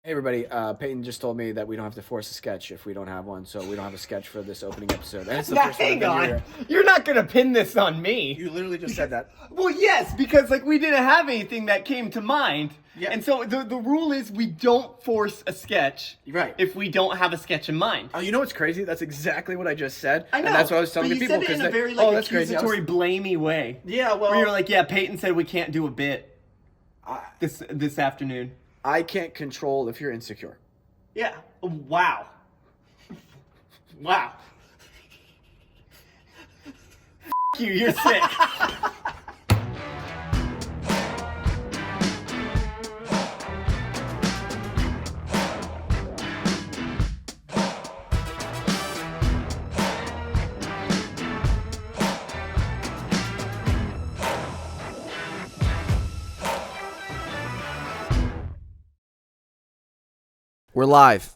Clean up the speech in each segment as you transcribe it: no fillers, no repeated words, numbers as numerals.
Hey everybody, Peyton just told me that we don't have to force a sketch if we don't have one, so we don't have a sketch for this opening episode. And it's the Now, first one hang of the on. year. You're not going to pin this on me. You literally just said that. Well, yes, because we didn't have anything that came to mind. Yeah. And so the rule is we don't force a sketch Right. if we don't have a sketch in mind. Oh, you know what's crazy? That's exactly what I just said. I know. And that's what I was telling but the people. You said it in a very that's crazy. accusatory, blamey way. Yeah, well, Where you're like, yeah, Peyton said we can't do a bit this afternoon. I can't control if you're insecure. Yeah. Wow. Wow. F*** you, you're sick. We're live.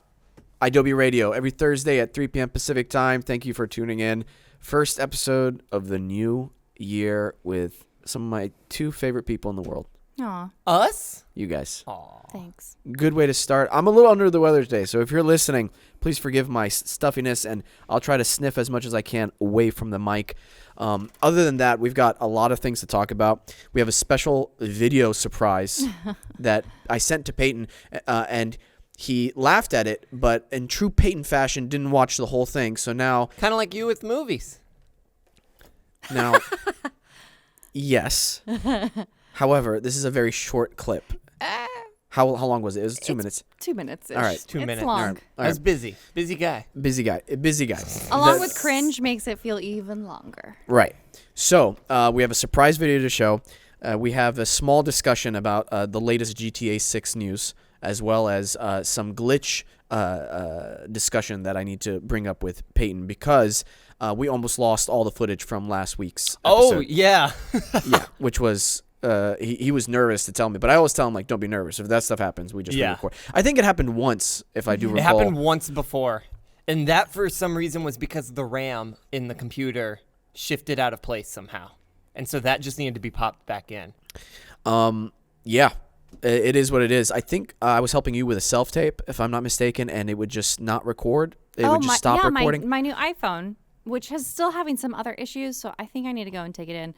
Adobe Radio every Thursday at 3 p.m. Pacific time. Thank you for tuning in. First episode of the new year with some of my two favorite people in the world. Aw, Us? You guys. Aw. thanks. Good way to start. I'm a little under the weather today, so if you're listening, please forgive my stuffiness, and I'll try to sniff as much as I can away from the mic. Other than that, we've got a lot of things to talk about. We have a special video surprise that I sent to Peyton, and he laughed at it, but in true Peyton fashion, didn't watch the whole thing. So now, Kind of like you with movies. Yes. However, this is a very short clip. How long was it? It was 2 minutes. 2 minutes. All right, 2 minutes. It's long. All right. I was busy. Busy guy. Busy guy. Along with cringe makes it feel even longer. Right. So we have a surprise video to show. We have a small discussion about the latest GTA 6 news, as well as some glitch discussion that I need to bring up with Peyton because we almost lost all the footage from last week's episode. Oh, yeah. Yeah, which was... he was nervous to tell me, but I always tell him, like, don't be nervous. If that stuff happens, we just record. I think it happened once, if I do recall. It happened once before. And that, for some reason, was because the RAM in the computer shifted out of place somehow. And so that just needed to be popped back in. Yeah, it is what it is. I think I was helping you with a self-tape, if I'm not mistaken, and it would just not record. It would just stop recording. My new iPhone, which is still having some other issues, so I think I need to go and take it in.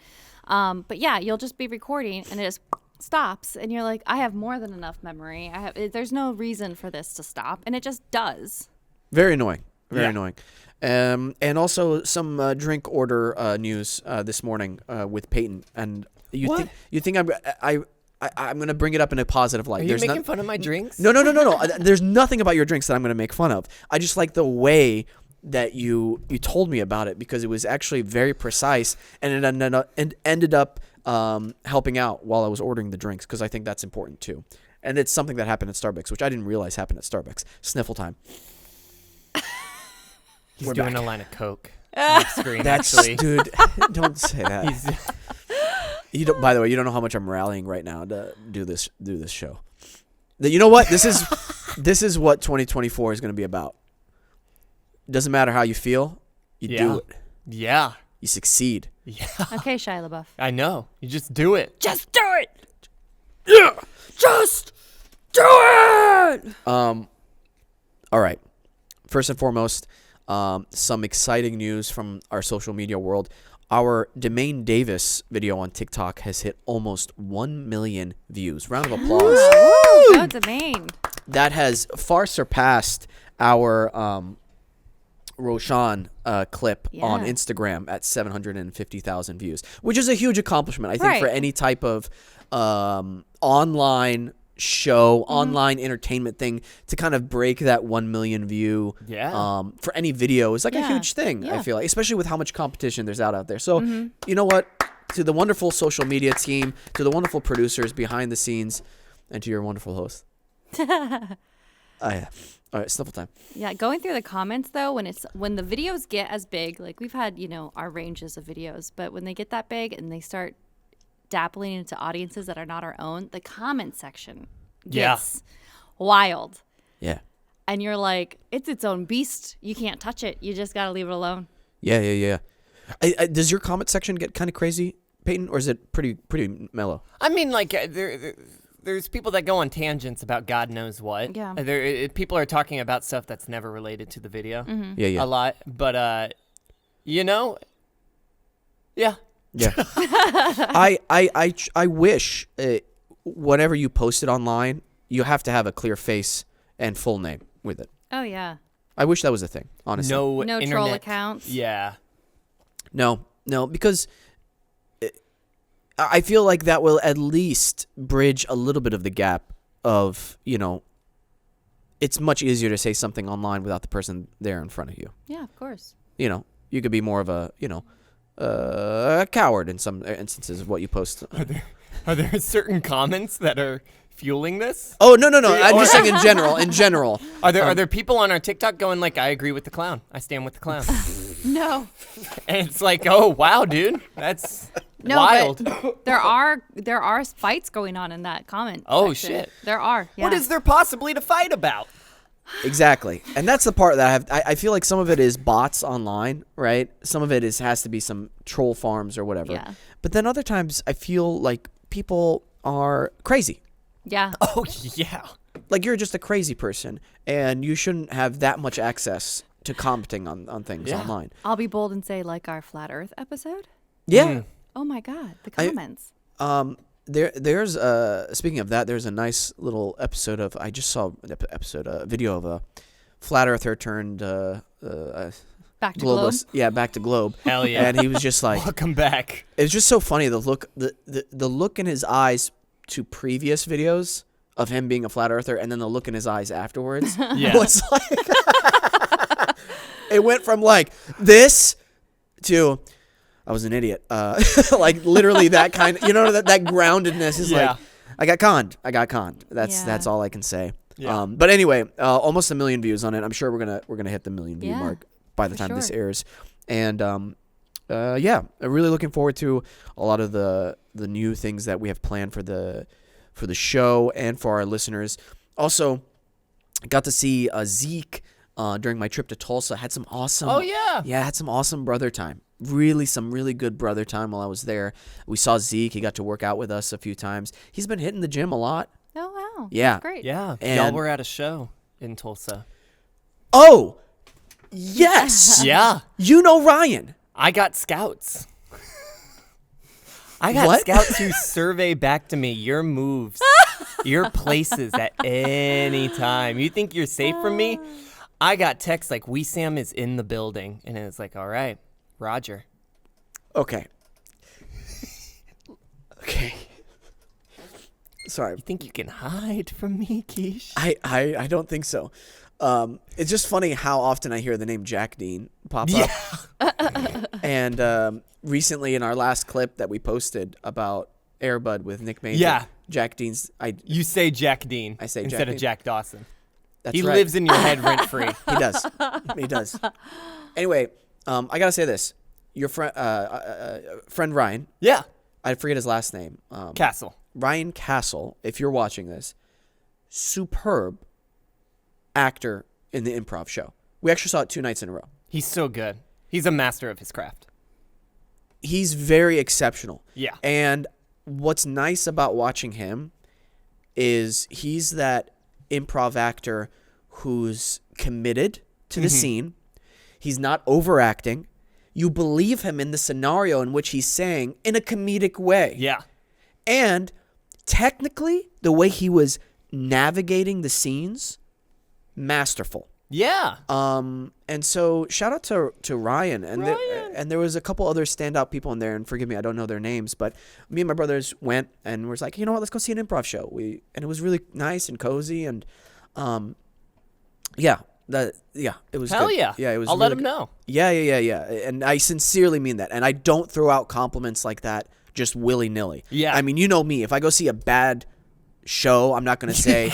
But yeah, you'll just be recording and it just stops, and you're like, I have more than enough memory. There's no reason for this to stop, and it just does. Very annoying. Very annoying. And also some drink order news this morning with Peyton. And you think I'm going to bring it up in a positive light. Are you making fun of my drinks? No. There's nothing about your drinks that I'm going to make fun of. I just like the way that you told me about it because it was actually very precise, and it ended up helping out while I was ordering the drinks because I think that's important too. And it's something that happened at Starbucks, which I didn't realize happened at Starbucks. Sniffle time. He's We're doing back. a line of Coke on the screen, That's actually. dude. Don't say that. By the way, you don't know how much I'm rallying right now to do this show. You know what? This is what 2024 is going to be about. Doesn't matter how you feel, you do it. Yeah. You succeed. Yeah. Okay, Shia LaBeouf. I know. You just do it. Just do it! Yeah. Just do it! All right. First and foremost, some exciting news from our social media world. Our Demain Davis video on TikTok has hit almost 1 million views. Round of applause. Woo! Go Demain. That has far surpassed our Roshan clip on Instagram at 750,000 views, which is a huge accomplishment, I think, for any type of online show, online entertainment thing to kind of break that 1 million view for any video is like a huge thing, I feel like, especially with how much competition there's out there. So, you know what? To the wonderful social media team, to the wonderful producers behind the scenes, and to your wonderful host. All right, sniffle time. Yeah, going through the comments though, when the videos get as big, like we've had, our ranges of videos, but when they get that big and they start dabbling into audiences that are not our own, the comment section gets wild. Yeah. And you're like, it's its own beast. You can't touch it. You just got to leave it alone. Yeah. Does your comment section get kind of crazy, Peyton, or is it pretty mellow? I mean, like, there's people that go on tangents about God knows what. Yeah. People are talking about stuff that's never related to the video. Mm-hmm. Yeah. A lot, but yeah. Yeah. I wish whatever you posted online, you have to have a clear face and full name with it. Oh yeah. I wish that was a thing, honestly. No internet. troll accounts. Yeah. No, because I feel like that will at least bridge a little bit of the gap of, it's much easier to say something online without the person there in front of you. Yeah, of course. You could be more of a, a coward in some instances of what you post. Are there certain comments that are fueling this? Oh, no. I'm just saying in general. Are there people on our TikTok going like, I agree with the clown. I stand with the clown. No. And it's like, oh, wow, dude. That's No, wild. but there are fights going on in that comment. Oh, section. shit. There are. Yeah. What is there possibly to fight about? Exactly. And that's the part that I feel like some of it is bots online, right? Some of it has to be some troll farms or whatever. Yeah. But then other times I feel like people are crazy. Yeah. Oh, yeah. Like you're just a crazy person and you shouldn't have that much access to commenting on things online. I'll be bold and say like our flat Earth episode. Yeah. Oh my God, the comments. There's speaking of that, there's a nice little episode of I just saw a video of a flat earther turned Back to globe. Yeah, back to globe. Hell yeah. And he was just like, Welcome back. it was just so funny the look in his eyes to previous videos of him being a flat earther, and then the look in his eyes afterwards Yeah. was like it went from like this to I was an idiot. Like literally that kind of, that groundedness is Yeah. like, I got conned. That's all I can say. Yeah. But anyway, almost 1 million views on it. I'm sure we're gonna hit the 1 million view Yeah, mark by the for time this sure. airs. And I'm really looking forward to a lot of the new things that we have planned for the show and for our listeners. Also, I got to see Zeke during my trip to Tulsa. Had some awesome. Oh, yeah. Yeah, had some awesome brother time. Some really good brother time while I was there. We saw Zeke. He got to work out with us a few times. He's been hitting the gym a lot. Oh wow. Yeah. That's great. Yeah. And- Y'all were at a show in Tulsa. Oh, yes. Yeah. You know Ryan. I got scouts. I got What? scouts who survey back to me your moves, your places at any time. You think you're safe from me? I got texts like, Wesam is in the building. And it's like, all right, Roger. Okay. Sorry. You think you can hide from me, Keish? I don't think so. It's just funny how often I hear the name Jack Dean pop up. And recently in our last clip that we posted about Airbud with Nick Major, Yeah. Jack Dean's. You say Jack Dean I say Jack instead Dean. of Jack Dawson. That's He right. lives in your head rent free. He does. He does. Anyway, I gotta say this: your friend Ryan. Yeah. I forget his last name. Castle. Ryan Castle. If you're watching this, superb actor in the improv show. We actually saw it 2 nights in a row. He's so good. He's a master of his craft. He's very exceptional. Yeah. And what's nice about watching him is he's that improv actor who's committed to the scene. He's not overacting. You believe him in the scenario in which he's saying in a comedic way. Yeah. And technically, the way he was navigating the scenes, masterful. Yeah. And so shout out to Ryan. And there was a couple other standout people in there, and forgive me, I don't know their names, but me and my brothers went and was like, you know what, let's go see an improv show. And it was really nice and cozy, and it was Hell good. yeah. Yeah, it was. I'll let really him good. know. Yeah. And I sincerely mean that. And I don't throw out compliments like that just willy-nilly. Yeah. I mean, you know me. If I go see a bad show, I'm not going to say,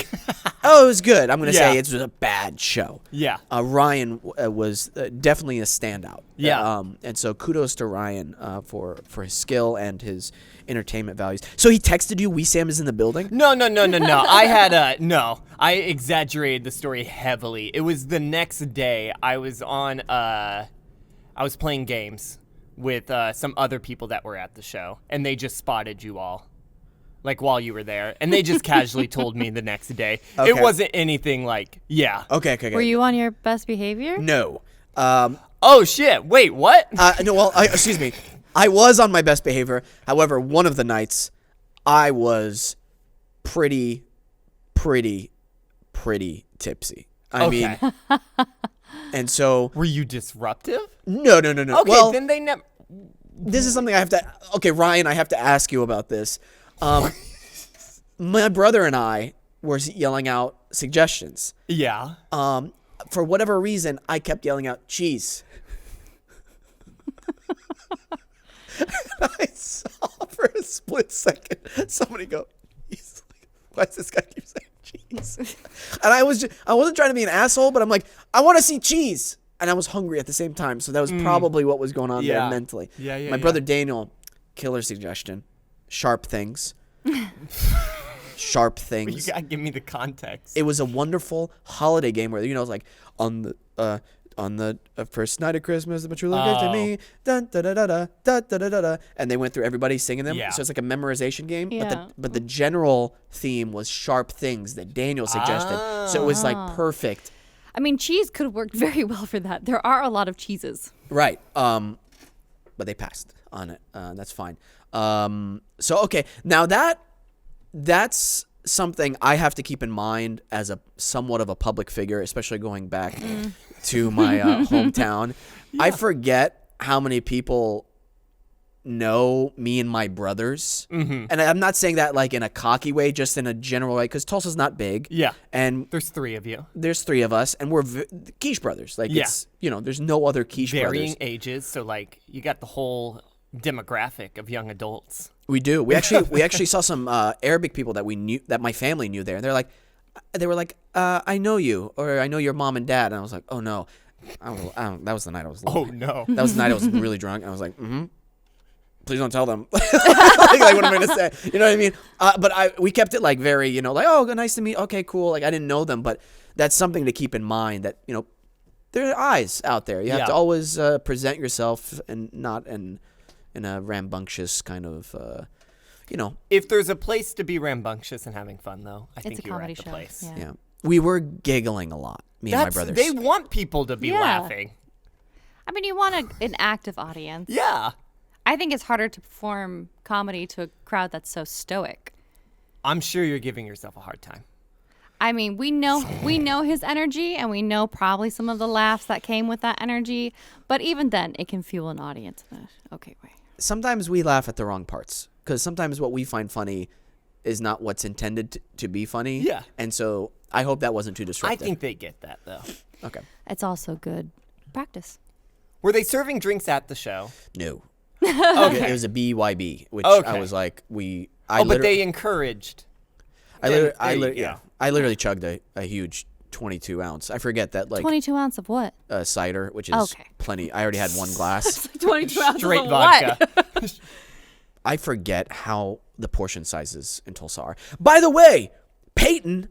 oh, it was good. I'm going to say Yeah. it was a bad show. Yeah. Ryan was definitely a standout. Yeah. And so kudos to Ryan for his skill and his entertainment values. So he texted you, Wesam is in the building? No. I had no. I exaggerated the story heavily. It was the next day. I was on. I was playing games with some other people that were at the show, and they just spotted you all. like while you were there, and they just casually told me the next day. Okay. It wasn't anything like, yeah. Okay. Were you on your best behavior? No. Oh shit! Wait, what? No. Well, excuse me. I was on my best behavior. However, one of the nights, I was pretty tipsy. I mean, and so Were you disruptive? no. Okay, Well, then they never. this is something I have to. Okay, Ryan, I have to ask you about this. My brother and I were yelling out suggestions. Yeah. For whatever reason, I kept yelling out cheese. And I saw for a split second somebody go, "He's like, why does this guy keep saying cheese?" And I wasn't trying to be an asshole, but I'm like, I want to see cheese. And I was hungry at the same time, so that was probably what was going on there mentally. Yeah. My brother Daniel, killer suggestion, sharp things. Sharp You things. gotta give me the context. It was a wonderful holiday game where, it's like on the first night of Christmas, the true love gave to me, dun, da, da, da, da, da, da, da, da, da, and they went through everybody singing them. Yeah. So it's like a memorization game. Yeah. But the general theme was sharp things that Daniel suggested. So it was like perfect. I mean, cheese could have worked very well for that. There are a lot of cheeses. Right. But they passed on it. That's fine. So okay, now that's something I have to keep in mind as a somewhat of a public figure, especially going back to my hometown. I forget how many people know me and my brothers. And I'm not saying that like in a cocky way, just in a general way, because Tulsa's not big. Yeah. And There's 3 of you. there's 3 of us, and we're quiche brothers. Like, it's, there's no other quiche Varying brothers. ages, so like you got the whole demographic of young adults. We do. We actually saw some Arabic people that we knew, that my family knew there. And they were like, I know you, or I know your mom and dad. And I was like, oh no, that was the night I was. Oh no. That was the night I was really drunk. And I was like, please don't tell them. like what am I gonna say? You know what I mean? But we kept it like very, like, oh, nice to meet. Okay, cool. Like I didn't know them, but that's something to keep in mind that there are eyes out there. You have to always present yourself and not in a rambunctious kind of, If there's a place to be rambunctious and having fun, though, I think a you're comedy at the show. place. Yeah. We were giggling a lot, me and my brothers. They want people to be Yeah. laughing. I mean, you want an active audience. Yeah. I think it's harder to perform comedy to a crowd that's so stoic. I'm sure you're giving yourself a hard time. I mean, we know his energy, and we know probably some of the laughs that came with that energy. But even then, it can fuel an audience. Okay, wait. Sometimes we laugh at the wrong parts, because sometimes what we find funny is not what's intended to be funny. Yeah. And so I hope that wasn't too I disruptive. think they get that, though. Okay. It's also good practice. Were they serving drinks at the show? No. Okay. It was a BYB, which Okay. I was like, but they encouraged. I Yeah. literally chugged a huge 22 ounce. I forget that, like 22 ounce of what? cider, which is Okay. plenty. I already had one glass. 22 ounces Straight of vodka. what? I forget how the portion sizes in Tulsa are. By the way, Peyton,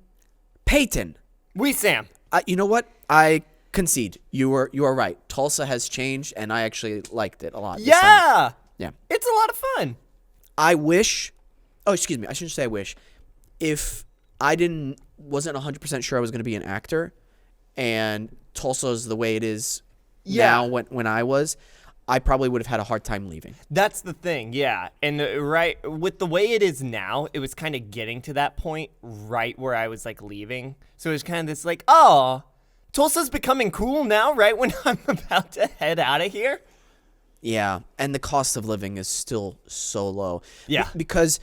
Wesam. you know what? I concede. You are right. Tulsa has changed, and I actually liked it a lot. this time. Yeah. Yeah. It's a lot of fun. I wish. Oh, excuse me. I shouldn't say I wish. If I wasn't 100% sure I was going to be an actor, and Tulsa's the way it is now when I was, I probably would have had a hard time leaving. That's the thing, yeah. And right with the way it is now, it was kind of getting to that point right where I was like leaving. So it was kind of this like, oh, Tulsa's becoming cool now, right when I'm about to head out of here. Yeah, and the cost of living is still so low. Yeah. Because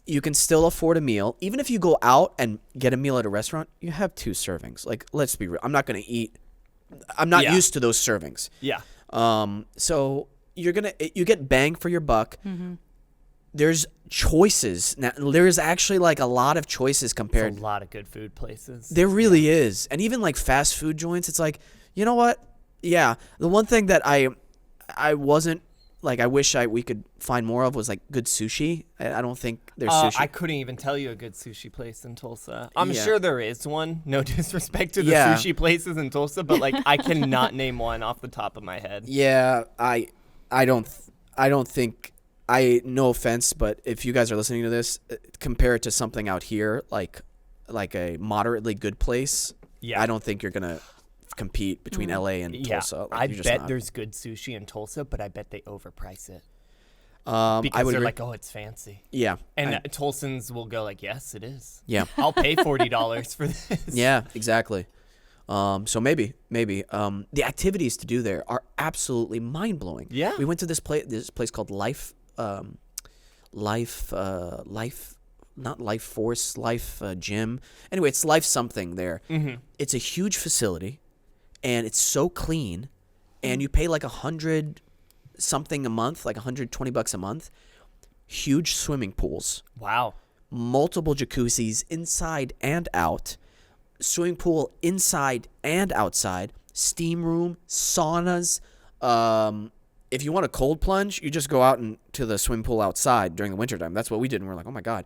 you can still afford a meal. Even if you go out and get a meal at a restaurant, you have 2 servings. Like, let's be real. I'm not going to eat. I'm not used to those servings. Yeah. So you get bang for your buck. Mm-hmm. There's choices. Now, there's actually like a lot of choices compared. There's a lot of good food places. There really is. And even like fast food joints, it's like, you know what? Yeah. The one thing that I wasn't like, I wish we could find more of was like good sushi. I don't think there's sushi. I couldn't even tell you a good sushi place in Tulsa. I'm Yeah. sure there is one. No disrespect to the Yeah. sushi places in Tulsa, but like I cannot name one off the top of my head. Yeah, I don't think no offense, but if you guys are listening to this, compare it to something out here, like a moderately good place. Yeah. I don't think you're gonna compete between LA and Tulsa. Like, I you're just bet not. there's good sushi in Tulsa, but I bet they overprice it. I Because would they're agree. like, oh, it's fancy. Yeah. And Tulsans will go like, yes, it is. Yeah. I'll pay $40 for this. Yeah, exactly. So maybe the activities to do there are absolutely mind blowing. Yeah. We went to this place called Life Gym. Anyway, it's Life something there. Mm-hmm. It's a huge facility, and it's so clean, and you pay like $100 something a month, like $120 a month. Huge swimming pools, Wow. multiple jacuzzis inside and out, swimming pool inside and outside, steam room, saunas. If you want a cold plunge, you just go out to the swimming pool outside during the wintertime. That's what we did, and we're like, oh my God.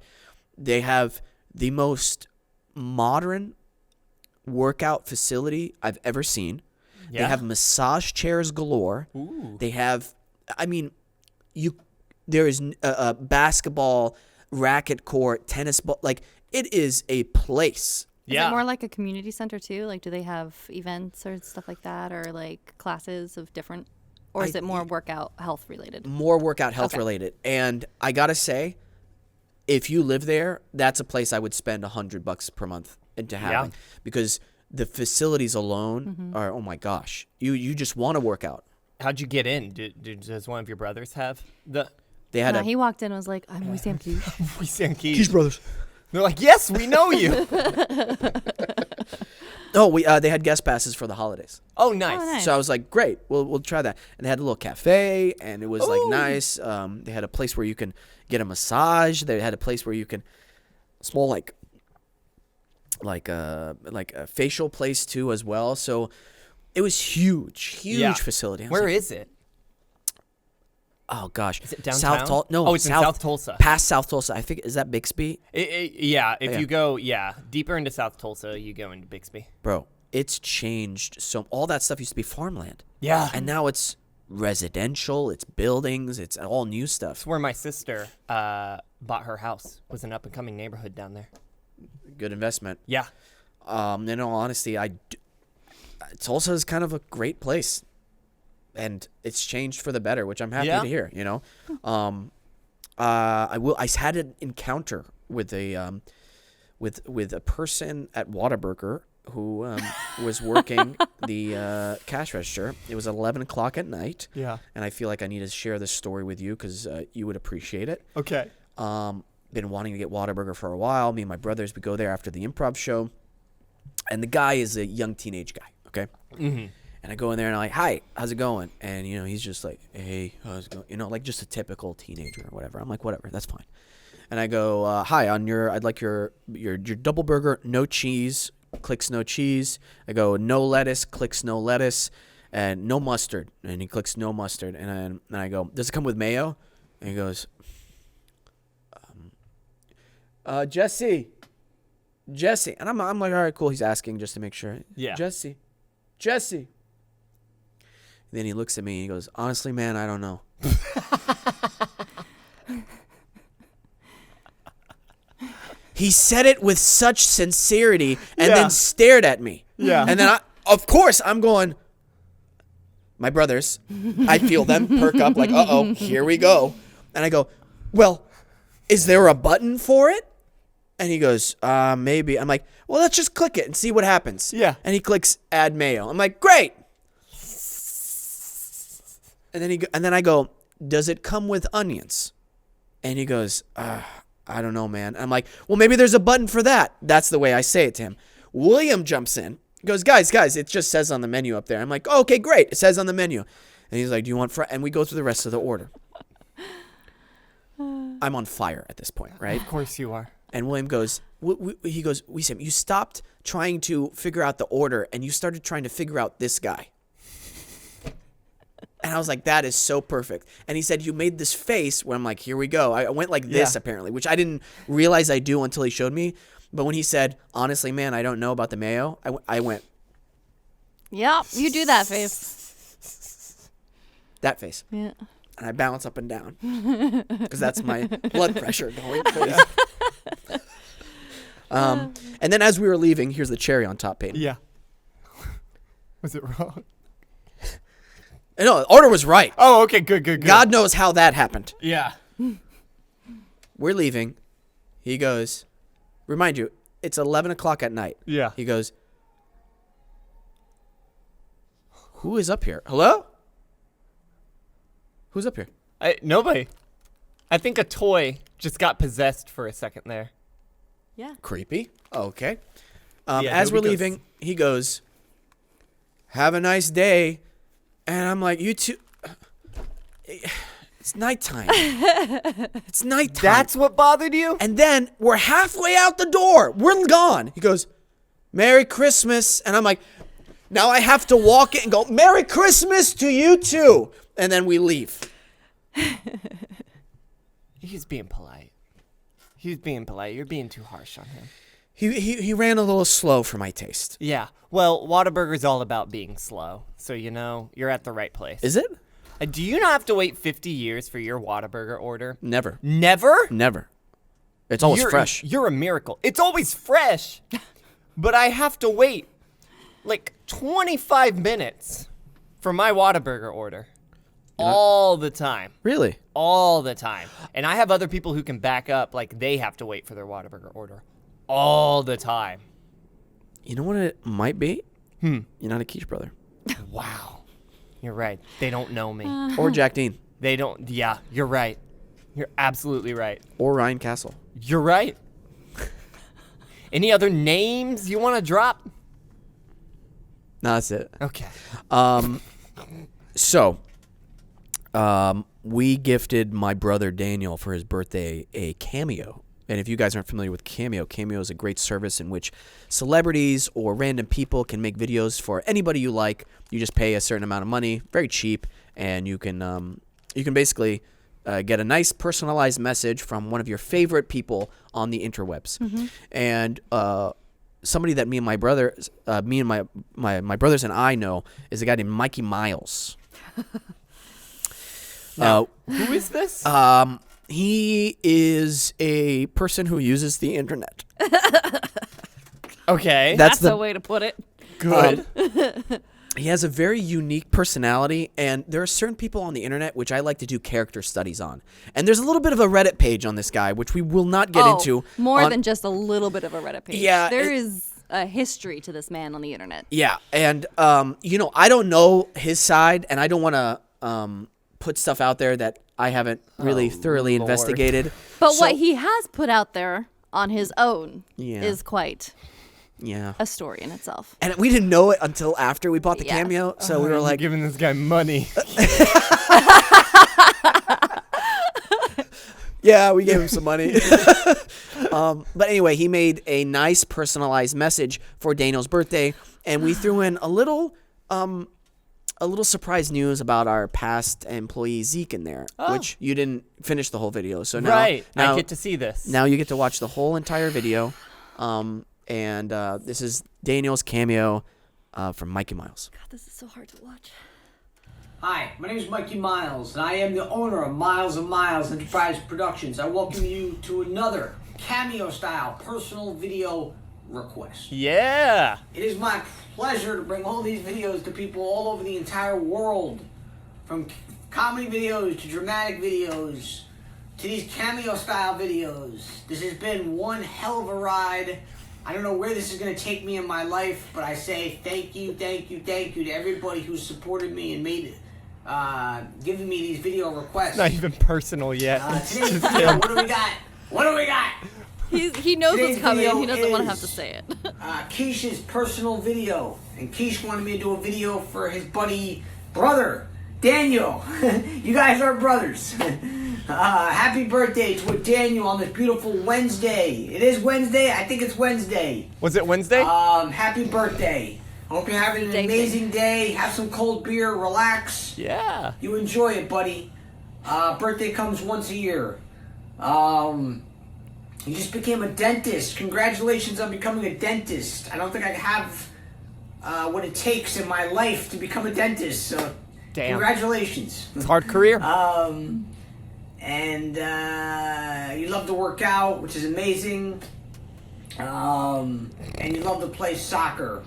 They have the most modern workout facility I've ever seen. Yeah. They have massage chairs galore. Ooh. They have, there is a basketball, racket court, tennis ball. Like, it is a place. Is it more like a community center too? Like, do they have events or stuff like that, or like classes of different, or is it more workout health related? More workout health related. And I gotta say, if you live there, that's a place I would spend $100 per month into having, because the facilities alone are, oh my gosh, you just want to work out. How'd you get in? Does one of your brothers have the? They had He walked in and was like, I'm Wesam Keys. Wesam Keys. brothers. They're like, yes, we know you. No, they had guest passes for the holidays. Oh, nice. Oh, nice. So I was like, great, we'll try that. And they had a little cafe, and it was like nice. They had a place where you can get a massage. They had a place where you can small like a facial place too as well. So it was huge facility. Where is it? Oh gosh, Is it downtown? South Tulsa? No, Oh, it's in South Tulsa. Past South Tulsa, I think. Is that Bixby? Yeah, if you go, deeper into South Tulsa, you go into Bixby. Bro, it's changed. So all that stuff used to be farmland. Yeah. And now it's residential, it's buildings, it's all new stuff. It's where my sister bought her house. It was an up-and-coming neighborhood down there. Good investment. Yeah. In all honesty, Tulsa is kind of a great place. And it's changed for the better, which I'm happy to hear, you know. I had an encounter with a person at Whataburger who was working the cash register. It was 11 o'clock at night. Yeah. And I feel like I need to share this story with you because you would appreciate it. Okay. Been wanting to get Whataburger for a while. Me and my brothers would go there after the improv show. And the guy is a young teenage guy, okay? Mm-hmm. And I go in there and I'm like, hi, how's it going? And, you know, he's just like, hey, how's it going? You know, like just a typical teenager or whatever. I'm like, whatever, that's fine. And I go, hi, I'd like your double burger, no cheese, clicks no cheese. I go, no lettuce, clicks no lettuce, and no mustard. And he clicks no mustard. And I go, does it come with mayo? And he goes, Jesse. And I'm like, all right, cool. He's asking just to make sure. Yeah. Jesse. Then he looks at me and he goes, honestly, man, I don't know. He said it with such sincerity and then stared at me. Yeah. And then, of course, I'm going, my brothers, I feel them perk up like, uh-oh, here we go. And I go, well, is there a button for it? And he goes, maybe. I'm like, well, let's just click it and see what happens. Yeah. And he clicks add mayo. I'm like, great. And then I go, does it come with onions? And he goes, I don't know, man. I'm like, well, maybe there's a button for that. That's the way I say it to him. William jumps in. He goes, guys, it just says on the menu up there. I'm like, oh, okay, great. It says on the menu. And he's like, do you want fries? And we go through the rest of the order. I'm on fire at this point, right? Of course you are. And William goes, Wesam, you stopped trying to figure out the order and you started trying to figure out this guy. And I was like, that is so perfect. And he said, you made this face where I'm like, here we go. I went like this, apparently, which I didn't realize I do until he showed me. But when he said, honestly, man, I don't know about the mayo, I went. Yep, you do that face. That face. Yeah. and I bounce up and down because that's my blood pressure going crazy. And then as we were leaving, here's the cherry on top, Peyton. Yeah. Was it wrong? No, the order was right. Oh, okay, good. God knows how that happened. Yeah. We're leaving. He goes, remind you, it's 11 o'clock at night. Yeah. He goes, who is up here? Hello? Who's up here? Nobody. I think a toy just got possessed for a second there. Yeah. Creepy. Okay. Yeah, as we're nobody goes- leaving, he goes, have a nice day. And I'm like, you two, it's nighttime. It's nighttime. That's what bothered you? And then we're halfway out the door. We're gone. He goes, Merry Christmas. And I'm like, now I have to walk in and go, Merry Christmas to you too. And then we leave. He's being polite. You're being too harsh on him. He ran a little slow for my taste. Yeah. Well, Whataburger's all about being slow. So, you're at the right place. Is it? Do you not have to wait 50 years for your Whataburger order? Never. Never? Never. It's always fresh. You're a miracle. It's always fresh. But I have to wait like 25 minutes for my Whataburger order. All the time. Really? All the time. And I have other people who can back up, like they have to wait for their Whataburger order. All the time. You know what it might be? You're not a Quiche brother. Wow. You're right. They don't know me. Or Jack Dean. They don't. Yeah, you're right. You're absolutely right. Or Ryan Castle. You're right. Any other names you want to drop? No, that's it. Okay. So, we gifted my brother Daniel for his birthday a Cameo. And if you guys aren't familiar with Cameo, Cameo is a great service in which celebrities or random people can make videos for anybody you like. You just pay a certain amount of money, very cheap, and you can basically get a nice personalized message from one of your favorite people on the interwebs. And somebody that me and my brothers and I know is a guy named Mikey Miles. Now, who is this? He is a person who uses the internet. Okay. That's the way to put it. Good. He has a very unique personality, and there are certain people on the internet which I like to do character studies on. And there's a little bit of a Reddit page on this guy, which we will not get into. More than just a little bit of a Reddit page. Yeah, There is a history to this man on the internet. Yeah, and I don't know his side, and I don't want to put stuff out there that I haven't really thoroughly Lord. investigated. But So- what he has put out there on his own Yeah. is quite Yeah. a story in itself. And we didn't know it until after we bought the Yeah. Cameo, so we were You're like, giving this guy money. yeah, we gave him some money. But anyway, he made a nice personalized message for Daniel's birthday, and we threw in a little surprise news about our past employee Zeke in there, which you didn't finish the whole video. So now, Right. now I get to see this. now you get to watch the whole entire video. And this is Daniel's Cameo from Mikey Miles. God, this is so hard to watch. Hi, my name is Mikey Miles, and I am the owner of Miles & Miles Enterprise Productions. I welcome you to another Cameo-style personal video request. Yeah. It is my pleasure to bring all these videos to people all over the entire world, from comedy videos to dramatic videos to these Cameo-style videos. This has been one hell of a ride. I don't know where this is going to take me in my life, but I say thank you to everybody who supported me and made giving me these video requests. Not even personal yet. Today's video, what do we got? What do we got? He knows Today's what's coming. video He doesn't want to have is, to say it. Keish's personal video. And Keish wanted me to do a video for his brother, Daniel. You guys are brothers. Happy birthday to Daniel on this beautiful Wednesday. It is Wednesday? I think it's Wednesday. Was it Wednesday? Happy birthday. Hope you're having an Thank you. amazing day. Have some cold beer, relax. Yeah. You enjoy it, buddy. Birthday comes once a year. You just became a dentist. Congratulations on becoming a dentist. I don't think I have what it takes in my life to become a dentist. So Damn. Congratulations. It's a hard career. And you love to work out, which is amazing. And you love to play soccer,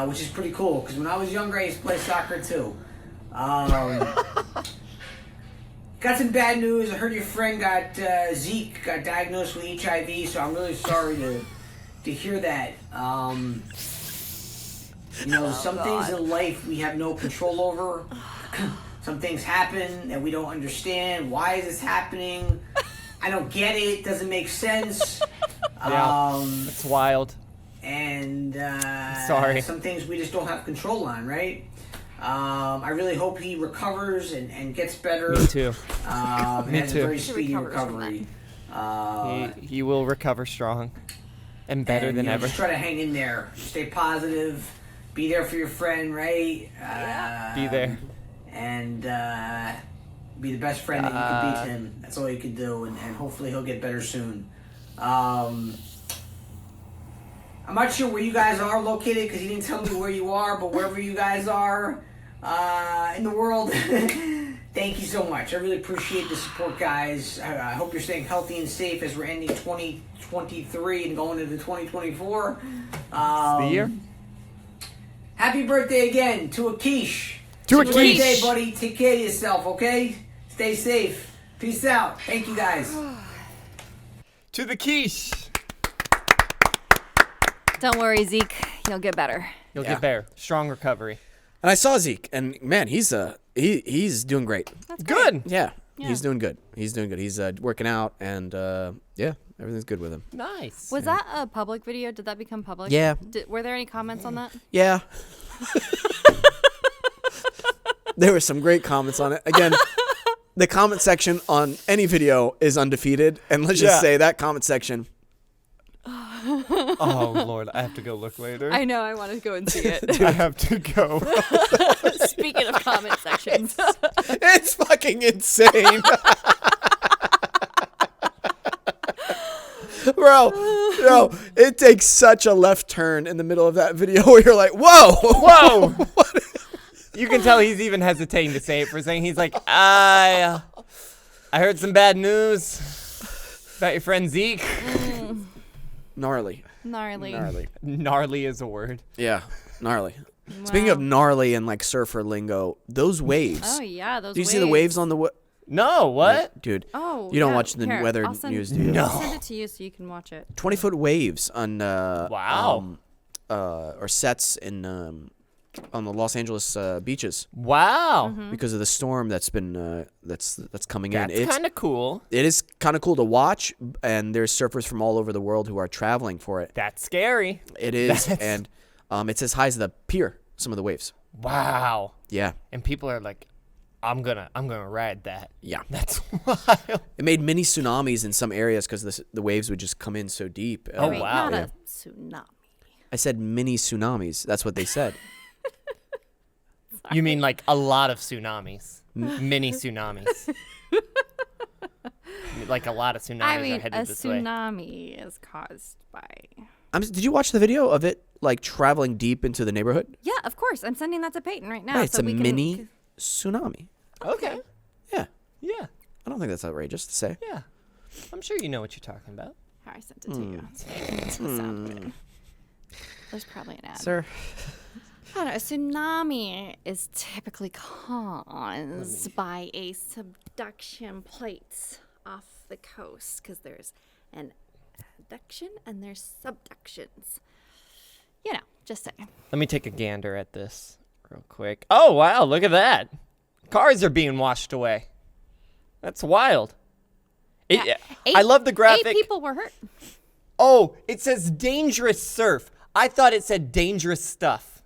which is pretty cool. Because when I was younger, I used to play soccer too. Got some bad news. I heard your friend Zeke got diagnosed with HIV, so I'm really sorry to hear that. Some things in life we have no control over. Some things happen that we don't understand. Why is this happening? I don't get it. It doesn't make sense. It's wild. And sorry. Some things we just don't have control on, right? I really hope he recovers and gets better. Me too. And Me has too. a very speedy recovery. He will recover strong and better than ever. Just try to hang in there. Stay positive. Be there for your friend, right? Be there. And be the best friend that you can be to him. That's all you can do, and hopefully he'll get better soon. I'm not sure where you guys are located because he didn't tell me where you are, but wherever you guys are in the world, thank you so much. I really appreciate the support, guys. I hope you're staying healthy and safe as we're ending 2023 and going into 2024. The year. Happy birthday again to Akish. To Happy Akish. birthday, buddy. Take care of yourself, okay? Stay safe. Peace out. Thank you, guys. To the quiche. Don't worry, Zeke. You'll get better. You'll get better. Strong recovery. And I saw Zeke, and man, he's doing great. That's Good. Yeah, Yeah. he's doing good. He's doing good. He's working out, and yeah, everything's good with him. Nice. Was that a public video? Did that become public? Yeah. Were there any comments on that? Yeah. There were some great comments on it. Again, the comment section on any video is undefeated, and let's just say that comment section. Oh Lord, I have to go look later. I know. I want to go and see it. I have to go. Speaking of comment sections. It's fucking insane. Bro, it takes such a left turn in the middle of that video where you're like, whoa. Whoa. You can tell he's even hesitating to say it for a second. He's like, I heard some bad news about your friend Zeke. Gnarly. Gnarly. Gnarly is a word. Yeah, gnarly. Speaking of gnarly and like surfer lingo, those waves. Oh yeah, those. Do you see the waves on the No, what? dude? Oh, you don't yeah. watch the Here, weather I'll send- news, do you? No. I'll send it to you so you can watch it. 20-foot waves on Wow. or sets in on the Los Angeles beaches Wow. because of the storm that's been that's coming in. That's kind of cool. It is kind of cool to watch, and there's surfers from all over the world who are traveling for it. That's scary. It is, and it's as high as the pier. Some of the waves. Wow. Yeah, And people are like, I'm gonna ride that. yeah. That's wild. It made mini tsunamis in some areas because the waves would just come in so deep. Oh, Wait, wow. Not Yeah. a tsunami. I said mini tsunamis. That's what they said. You mean like a lot of tsunamis, mini tsunamis. Like a lot of tsunamis I are mean, headed a this way. tsunami is caused by. Did you watch the video of it like traveling deep into the neighborhood? Yeah, of course. I'm sending that to Peyton right now. Right, it's so a we mini can. tsunami. Okay. Yeah, Yeah. I don't think that's outrageous to say. Yeah. I'm sure you know what you're talking about. Here, I sent it to you. So it doesn't sound good. There's probably an ad. Sir. I don't know. A tsunami is typically caused by a subduction plate off the coast because there's an adduction and there's subductions. You know, just saying. Let me take a gander at this real quick. Oh, wow. Look at that. Cars are being washed away. That's wild. Yeah. I love the graphic. 8 people were hurt. Oh, it says dangerous surf. I thought it said dangerous stuff.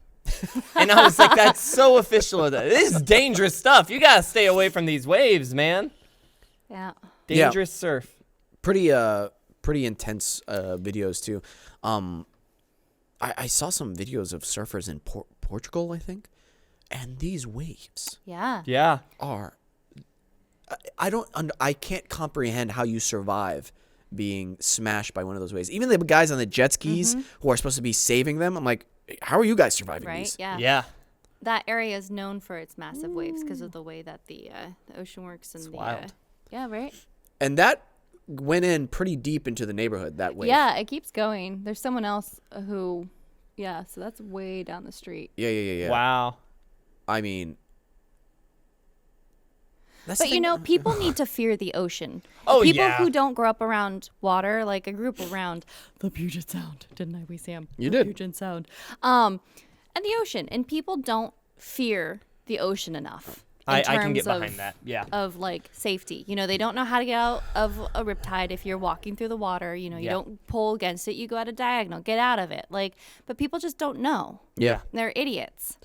And I was like, that's so official of that. This is dangerous stuff. You got to stay away from these waves, man. Yeah. Dangerous surf. Pretty intense videos too. I saw some videos of surfers in Portugal, I think, and these waves Yeah. Yeah. are. I can't comprehend how you survive being smashed by one of those waves. Even the guys on the jet skis who are supposed to be saving them, I'm like, how are you guys surviving Right? these? Yeah. Yeah. that area is known for its massive waves because of the way that the ocean works and wild. Yeah, right. And that went in pretty deep into the neighborhood that way. Yeah, it keeps going. There's someone else who, so that's way down the street. Yeah. Wow. I mean, that's But people need to fear the ocean. Oh, People yeah. who don't grow up around water, like I grew up around the Puget Sound, didn't I, Wesam? You The did. Puget Sound. And the ocean. And people don't fear the ocean enough. I in can get terms behind that. Yeah. Of like safety. They don't know how to get out of a riptide if you're walking through the water. You don't pull against it. You go at a diagonal. Get out of it. But people just don't know. Yeah. They're idiots.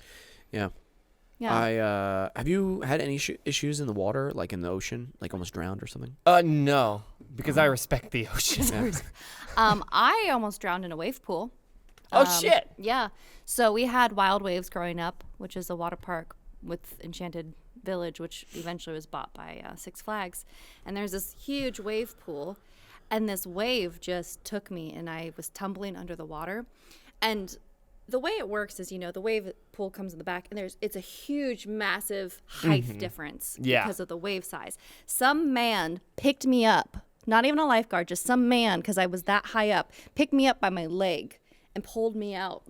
Yeah. Yeah. Have you had any issues in the water, like in the ocean, like almost drowned or something? No, because I respect the ocean. I almost drowned in a wave pool. Oh, shit. Yeah. So we had Wild Waves growing up, which is a water park with Enchanted Village, which eventually was bought by Six Flags. And there's this huge wave pool, and this wave just took me, and I was tumbling under the water. And the way it works is, the wave pool comes in the back, and it's a huge, massive height difference because of the wave size. Some man picked me up, not even a lifeguard, just some man, because I was that high up, picked me up by my leg and pulled me out,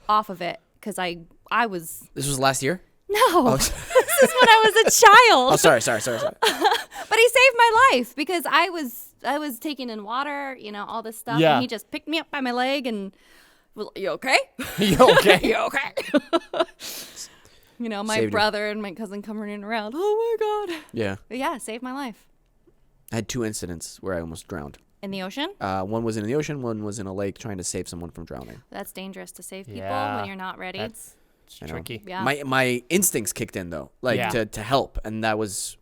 off of it, because I was... This was last year? No, this is when I was a child. Oh, sorry. But he saved my life because I was taking in water, all this stuff, Yeah. and he just picked me up by my leg and, well, you okay? You okay? You okay? My Saved you. brother and my cousin come running around. Oh my God. Yeah. But yeah, saved my life. I had 2 incidents where I almost drowned. In the ocean? One was in the ocean, one was in a lake trying to save someone from drowning. That's dangerous to save people Yeah. when you're not ready. That's I know. tricky. Yeah. My instincts kicked in though, to help, and that was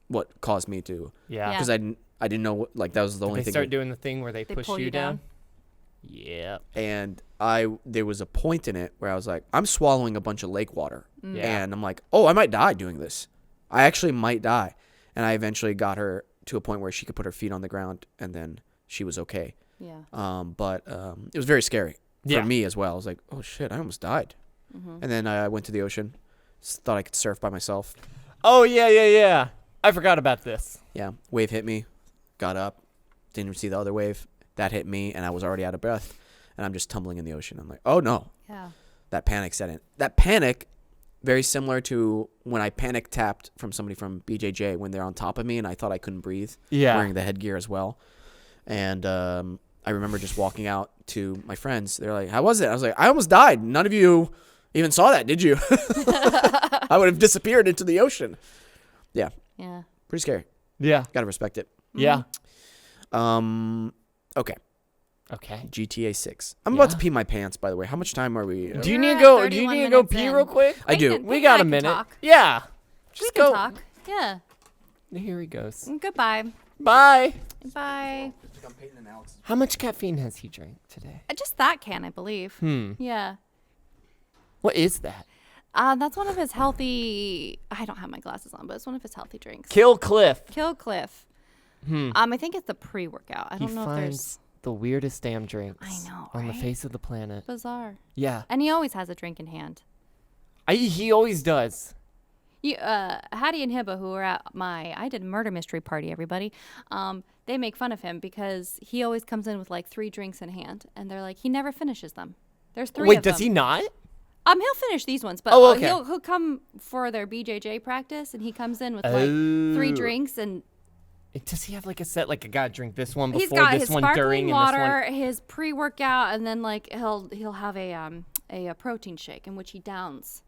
what caused me to. Yeah. Because I didn't know that was the only They thing. start doing the thing where they push pull you you down. Yeah. And there was a point in it where I was like, I'm swallowing a bunch of lake water, Yeah. and I'm like, oh, I might die doing this. I actually might die, and I eventually got her to a point where she could put her feet on the ground, and then she was okay. Yeah. But it was very scary for Yeah. me as well. I was like, oh shit, I almost died. And then I went to the ocean, thought I could surf by myself. Oh, yeah. I forgot about this. Yeah, wave hit me, got up, didn't even see the other wave. That hit me, and I was already out of breath, and I'm just tumbling in the ocean. I'm like, oh no. Yeah. That panic set in. That panic, very similar to when I panic tapped from somebody from BJJ when they're on top of me, and I thought I couldn't breathe. Yeah. Wearing the headgear as well. And I remember just walking out to my friends. They're like, how was it? I was like, I almost died. None of you even saw that, did you? I would have disappeared into the ocean. Yeah. Yeah. Pretty scary. Yeah. Gotta respect it. Yeah. Okay. Okay. GTA 6. I'm about to pee my pants, by the way. How much time are we? Do you We're need to at go? Do you 31 need to go minutes pee in. real quick? I do. Peyton- We Peyton got and a I can minute. talk. Yeah. We Just can go. talk. Yeah. Here he goes. Goodbye. Bye. Bye. How much caffeine has he drank today? Just that can, I believe. Yeah. What is that? That's one of his healthy. I don't have my glasses on, but it's one of his healthy drinks. Kill Cliff. Kill Cliff. I think it's the pre-workout. I He don't know if finds there's the weirdest damn drinks I know, on the right? face of the planet. bizarre. Yeah. And he always has a drink in hand. He always does. You, Hattie and Hibba, who were at I did a murder mystery party, everybody. They make fun of him because he always comes in with like 3 drinks in hand, and they're like, he never finishes them. There's 3 Wait, of them. does he not? He'll finish these ones, but Oh, okay. he'll come for their BJJ practice, and he comes in with like 3 Oh. drinks, and Does he have like a set? Like I gotta drink this one before he's got this his one, sparkling during, water, and this his pre-workout, and then like he'll have a protein shake in which he downs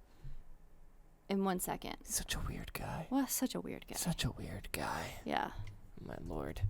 in 1 second. one. Such a weird guy. Well, such a weird guy. Such a weird guy. Yeah. My lord.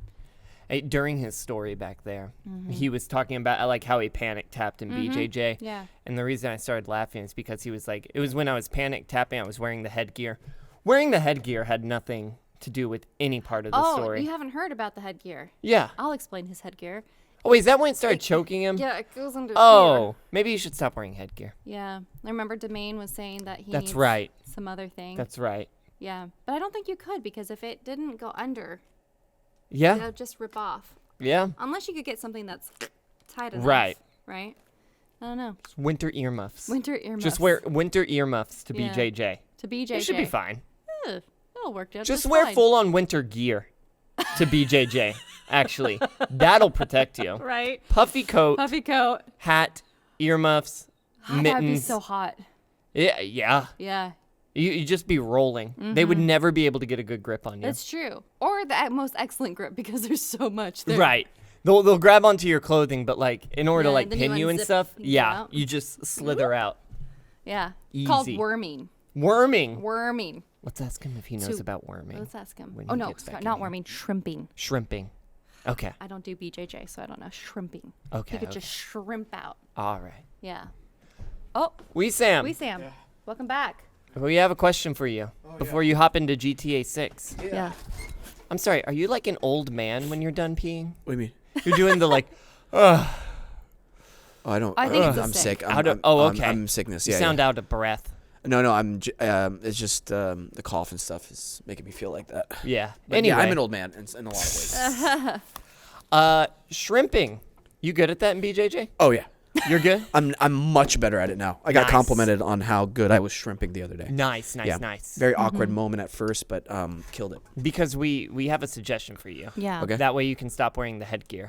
During his story back there, he was talking about like how he panic tapped in BJJ. Yeah. And the reason I started laughing is because he was like, it was when I was panic tapping, I was wearing the headgear. Wearing the headgear had nothing to do with any part of the story. You haven't heard about the headgear. Yeah. I'll explain his headgear. Oh, wait, is that when it started choking him? Yeah, it goes under Oh, maybe you should stop wearing headgear. here. Yeah. I remember Domain was saying that he That's needs right. some other thing. That's right. Yeah. But I don't think you could, because if it didn't go under, Yeah. it would just rip off. Yeah. Unless you could get something that's tight enough. Right. Right? I don't know. Winter earmuffs. Winter earmuffs. Just wear winter earmuffs to Yeah. BJJ. to BJJ. It should be fine. It'll work out. Just just wear fine. full-on winter gear to BJJ. Actually, that'll protect you. Right. Puffy coat, Puffy coat. hat, earmuffs, That'd mittens. be so hot. Yeah. Yeah. You just be rolling. They would never be able to get a good grip on you. That's true. Or the most excellent grip because there's so much there. Right. They'll grab onto your clothing, but like in order to Yeah, like then you pin you and unzip stuff, and get yeah, out. you just slither out. Yeah. Called Easy. worming. Worming. Worming. Let's ask him if he knows So- about worming. Let's ask him. when Oh he no, gets back in not here. worming. Shrimping. Shrimping. Okay. I don't do BJJ, so I don't know. Shrimping. Okay. You could okay. just shrimp out. All right. Yeah. Oh, Wesam, Sam. Welcome back. we have a question for you before you hop into GTA 6. Yeah. I'm sorry, are you like an old man when you're done peeing? What do you mean? You're doing the like, Oh, I don't. I think it's a I'm sick. sick. Okay. I'm sickness. you Yeah. sound yeah. out of breath. No, it's just the cough and stuff is making me feel like that. Yeah. But Anyway, yeah, I'm an old man in a lot of ways. Shrimping. You good at that in BJJ? Oh yeah. You're good? I'm much better at it now. I got Nice. complimented on how good I was shrimping the other day. Nice, Yeah. nice. Very awkward moment at first, but killed it. Because we have a suggestion for you. Yeah. Okay. That way you can stop wearing the headgear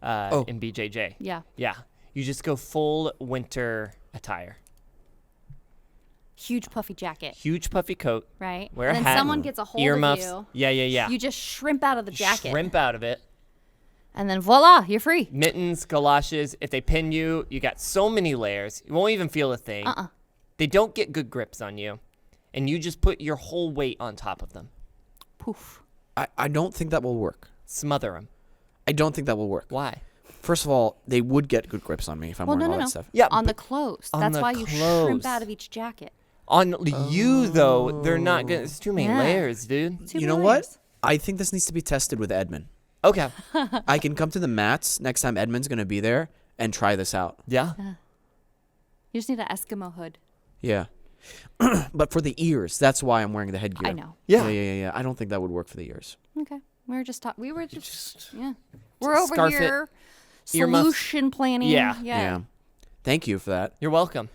Oh. in BJJ. Yeah. Yeah. You just go full winter attire. Huge puffy jacket, Huge puffy coat. right? Wear and a then hat. someone gets a hold Earmuffs. of Yeah. you. You just shrimp out of the jacket. Shrimp out of it. And then voila, you're free. Mittens, galoshes. If they pin you, you got so many layers. You won't even feel a thing. They don't get good grips on you. And you just put your whole weight on top of them. Poof. I don't think that will work. Smother them. I don't think that will work. Why? First of all, they would get good grips on me if I'm Well, wearing no, all no, that no. stuff. Yeah, On the but clothes. on That's the why you clothes. shrimp out of each jacket. On you, though, they're not going to. It's too many Yeah. layers, dude. Two You know layers. what? I think this needs to be tested with Edmund. Okay. I can come to the mats next time Edmund's going to be there and try this out. Yeah. You just need an Eskimo hood. Yeah. But for the ears, that's why I'm wearing the headgear. I know. Yeah. Yeah. I don't think that would work for the ears. Okay. We were just talking. We were just yeah. We're over scarf it. here. Earmuffs. Solution planning. Yeah. Yeah. Thank you for that. You're welcome.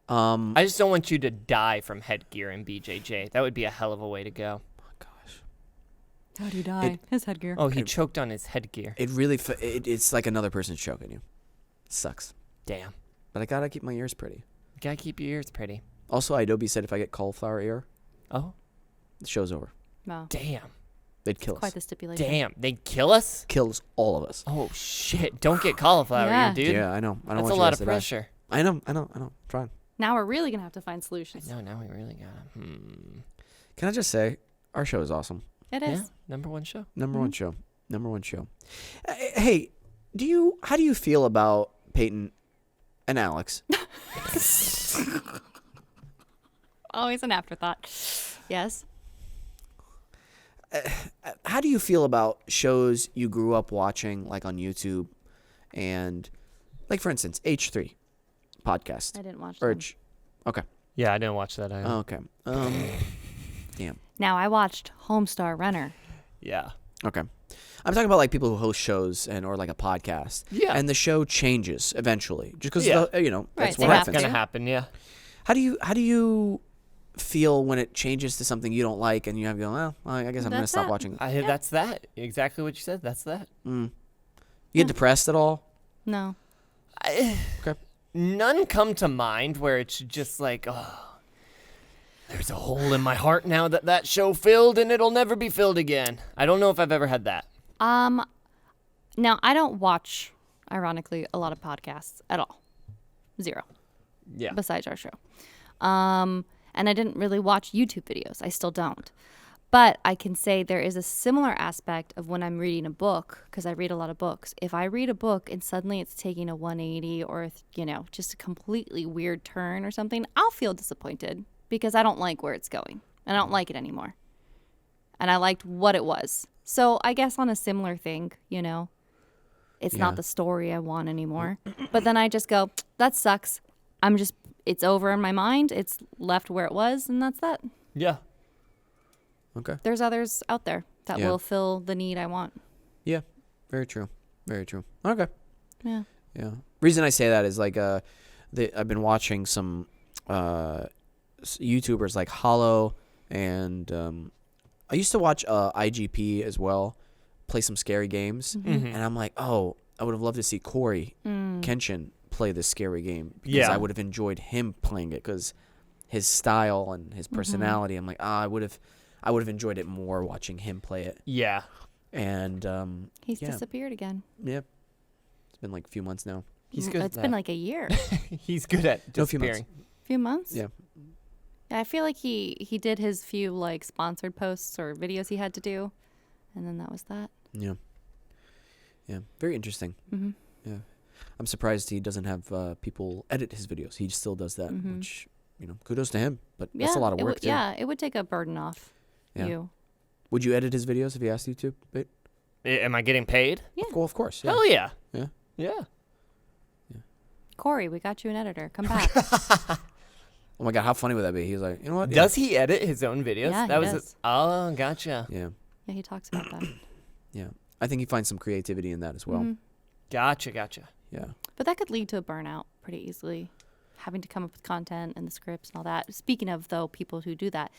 Um, I just don't want you to die from headgear in BJJ. That would be a hell of a way to go. gosh. How'd he die? His headgear. Oh, he choked on his headgear. It really, it's like another person choking you. Sucks. Damn. But I gotta keep my ears pretty. You gotta keep your ears pretty. Also, Adobe said if I get cauliflower ear, Oh, the show's over. Wow. damn. They'd kill Quite us. the stipulation. Damn. They'd kill us? Kills all of us. Oh, shit. Don't get cauliflower Yeah. ear, dude. Yeah, I know. I don't That's want a you lot guys of to die. pressure. I know. I'm trying. Now we're really gonna have to find solutions. No, now we really gotta. Can I just say, our show is awesome. It Yeah, is. number one show. Number one show. Number one show. Hey, how do you feel about Peyton and Alex? Always an afterthought. Yes. How do you feel about shows you grew up watching, like on YouTube, and like for instance, H3 podcast I didn't watch or them. okay, Yeah, I didn't watch that either. okay, damn, Now I watched Homestar Runner. Yeah. okay. I'm talking about like people who host shows or like a podcast. Yeah. And the show changes eventually, just because Yeah. that's they what have happens. to. Gonna happen, yeah. How do you feel when it changes to something you don't like and you have to go, well, I guess I'm gonna That's stop that. watching. That's that. Exactly what you said. That's that. You get depressed at all? No. Okay. None come to mind where it's just like, oh, there's a hole in my heart now that show filled and it'll never be filled again. I don't know if I've ever had that. Now I don't watch, ironically, a lot of podcasts at all. Zero. Yeah. Besides our show. And I didn't really watch YouTube videos. I still don't. But I can say there is a similar aspect of when I'm reading a book, because I read a lot of books. If I read a book and suddenly it's taking a 180 or, just a completely weird turn or something, I'll feel disappointed because I don't like where it's going. I don't like it anymore. And I liked what it was. So I guess on a similar thing, it's Yeah. not the story I want anymore. But then I just go, that sucks. It's over in my mind. It's left where it was, and that's that. Yeah. Okay. There's others out there that Yeah. will fill the need I want. Yeah. Very true. Very true. Okay. Yeah. Yeah. Reason I say that is like I've been watching some YouTubers like Hollow, and I used to watch IGP as well, play some scary games, and I'm like, oh, I would have loved to see Corey Kenshin play this scary game, because I would have enjoyed him playing it, because his style and his personality. I'm like, I would have enjoyed it more watching him play it. Yeah. And He's disappeared again. Yep. It's been like a few months now. He's good. It's been like a year. He's good at No, a few disappearing. Few months? Yeah. Yeah, I feel like he did his few like sponsored posts or videos he had to do, and then that was that. Yeah. Yeah. Very interesting. Mm-hmm. Yeah. I'm surprised he doesn't have people edit his videos. He still does that, which, kudos to him. But that's a lot of work, too. Yeah, it would take a burden off you. Would you edit his videos if he asked you to? But, Am I getting paid? Yeah. well, of course. Yeah. Hell yeah. Yeah. Yeah. Corey, we got you an editor. Come back. Oh my God, how funny would that be? He's like, you know what? Does he edit his own videos? Yeah, that he was does. Oh, gotcha. Yeah. Yeah, he talks about that. Yeah. I think he finds some creativity in that as well. Gotcha. Yeah. But that could lead to a burnout pretty easily, having to come up with content and the scripts and all that. Speaking of, though, people who do that,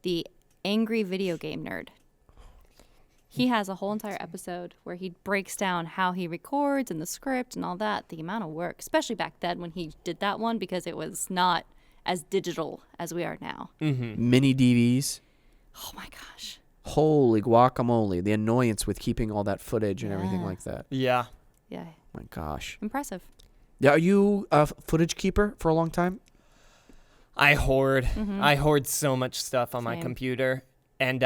the angry video game nerd. He has a whole entire episode where he breaks down how he records and the script and all that, the amount of work, especially back then when he did that one, because it was not as digital as we are now. Mini DVs. Oh my gosh. Holy guacamole. The annoyance with keeping all that footage and everything like that. Yeah. Yeah. My gosh. Impressive. Yeah, are you a footage keeper for a long time? I hoard. I hoard so much stuff on my Same. computer. And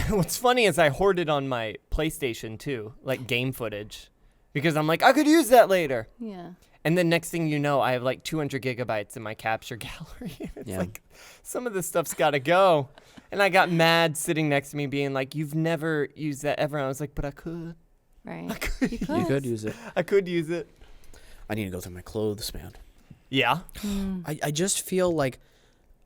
what's funny is I hoard it on my PlayStation too, like game footage, because I'm like, I could use that later. Yeah. And then next thing you know, I have like 200 gigabytes in my capture gallery. It's like, some of this stuff's got to go. And I got mad sitting next to me being like, you've never used that ever. And I was like, but I could. Right. You could use it. I could use it. I need to go through my clothes, man. Yeah. I just feel like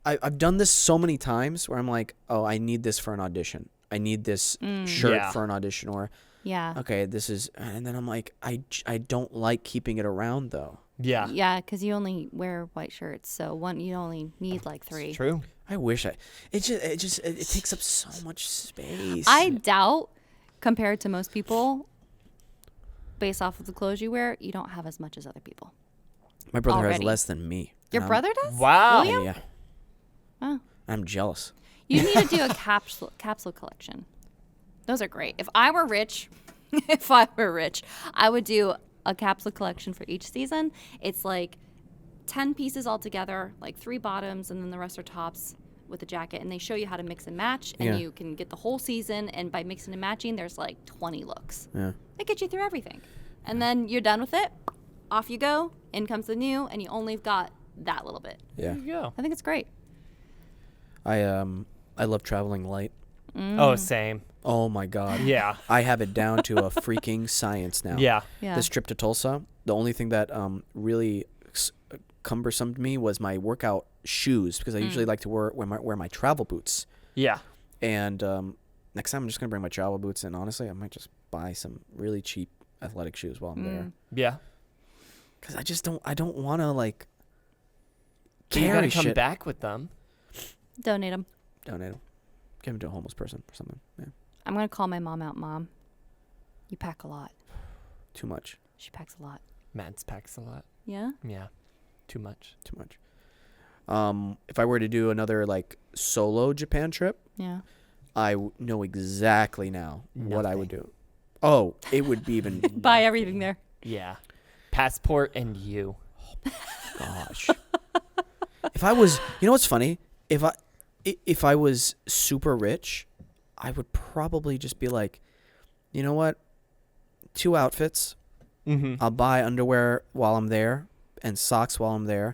I've done this so many times where I'm like, oh, I need this for an audition. I need this shirt Yeah. for an audition, or Yeah. okay, this is, and then I'm like, I don't like keeping it around though. Yeah. Yeah, because you only wear white shirts, so you only need like 3. It's true. I wish it takes up so much space. I doubt, compared to most people, based off of the clothes you wear, you don't have as much as other people. My brother has already. less than me. Your and brother does? Wow. William? Yeah. Oh. I'm jealous. You need to do a capsule collection. Those are great. If I were rich, I would do a capsule collection for each season. It's like 10 pieces all together, like 3 bottoms, and then the rest are tops with a jacket. And they show you how to mix and match, and Yeah. you can get the whole season. And by mixing and matching, there's like 20 looks. Yeah. They get you through everything. And then you're done with it. Off you go. In comes the new, and you only got that little bit. Yeah. There you go. I think it's great. I love traveling light. Oh, same. Oh my God. Yeah. I have it down to a freaking science now. Yeah. Yeah. This trip to Tulsa, the only thing that really cumbersome to me was my workout shoes, because I usually like to wear my travel boots. Yeah. And next time I'm just gonna bring my travel boots, and honestly, I might just buy some really cheap athletic shoes while I'm there, Yeah. because I don't want to like You carry gotta come shit. back with them. Donate them. Donate them. Give them to a homeless person or something. Yeah. I'm going to call my mom out. Mom, you pack a lot. Too much. She packs a lot. Mads packs a lot. Yeah? Yeah. Too much. Too much. If I were to do another like solo Japan trip, Yeah. I know exactly now what I would do. Oh, it would be even Buy everything there. Yeah. Passport and you. gosh. If I was, you know what's funny? If I was super rich, I would probably just be like, you know what? 2 outfits. Mm-hmm. I'll buy underwear while I'm there and socks while I'm there.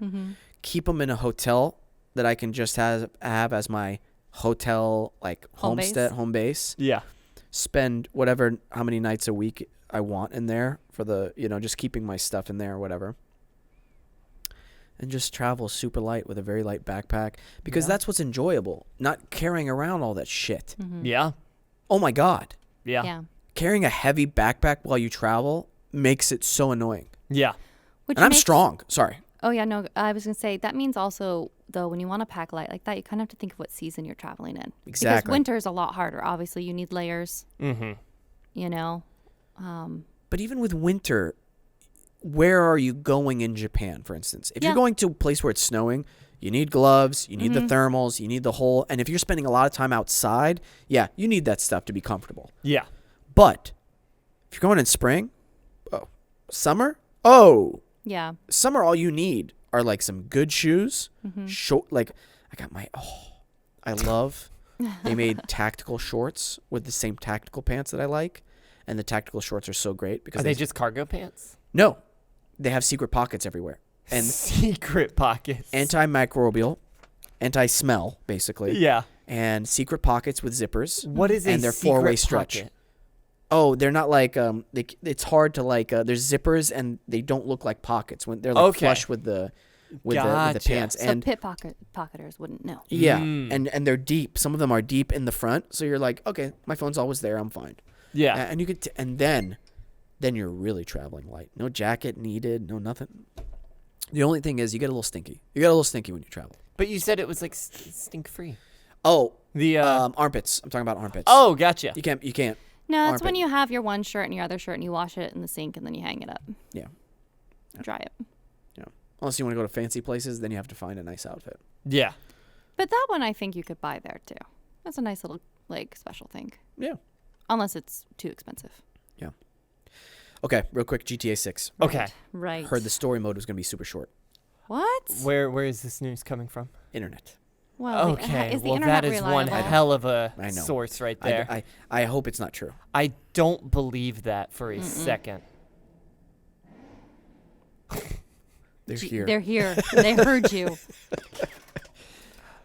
Keep them in a hotel that I can just have as my hotel like Home base. home base. Yeah. Spend how many nights a week I want in there for the, just keeping my stuff in there or whatever. And just travel super light with a very light backpack, because that's what's enjoyable, not carrying around all that shit. Yeah. Oh my God. Yeah. Yeah. Carrying a heavy backpack while you travel makes it so annoying. Yeah. Which And I'm makes- strong. Sorry. Oh yeah, no. I was gonna say that means also though when you want to pack light like that, you kind of have to think of what season you're traveling in. Exactly. Because winter is a lot harder. Obviously, you need layers. Mm-hmm. You know. But even with winter, where are you going in Japan, for instance? If Yeah. you're going to a place where it's snowing, you need gloves, you need the thermals, you need the whole. And if you're spending a lot of time outside, yeah, you need that stuff to be comfortable. Yeah. But if you're going in spring, summer, Yeah. summer, all you need are like some good shoes. Short, like I got my. I love. They made tactical shorts with the same tactical pants that I like, and the tactical shorts are so great because Are they just cargo pants? no, they have secret pockets everywhere and Secret pockets. antimicrobial, anti-smell basically. Yeah. And secret pockets with zippers. What is a and they're secret four-way stretch. pocket? Oh, they're not like it's hard to like. There's zippers and they don't look like pockets when they're like Okay. flush with the Gotcha. pants. So And pocketers wouldn't know. yeah, Mm. and they're deep. Some of them are deep in the front, so you're like, okay, my phone's always there. I'm fine. Yeah. And you could, and then you're really traveling light. No jacket needed. No nothing. The only thing is you get a little stinky. You get a little stinky when you travel. But you said it was like stink free. Oh, The armpits. I'm talking about armpits. Oh, gotcha. You can't. No, that's when Armpit. you have your one shirt and your other shirt and you wash it in the sink and then you hang it up. Yeah. Dry it. Unless you want to go to fancy places, then you have to find a nice outfit. Yeah. But that one I think you could buy there too. That's a nice little like special thing. Yeah. Unless it's too expensive. Okay, real quick, GTA 6. Okay. Right. Heard the story mode was going to be super short. What? Where is this news coming from? Internet. Well, Okay. is the Well, internet that is one reliable? hell of a I know. source right there. I hope it's not true. I don't believe that for a second. They're here. They're here. They heard you.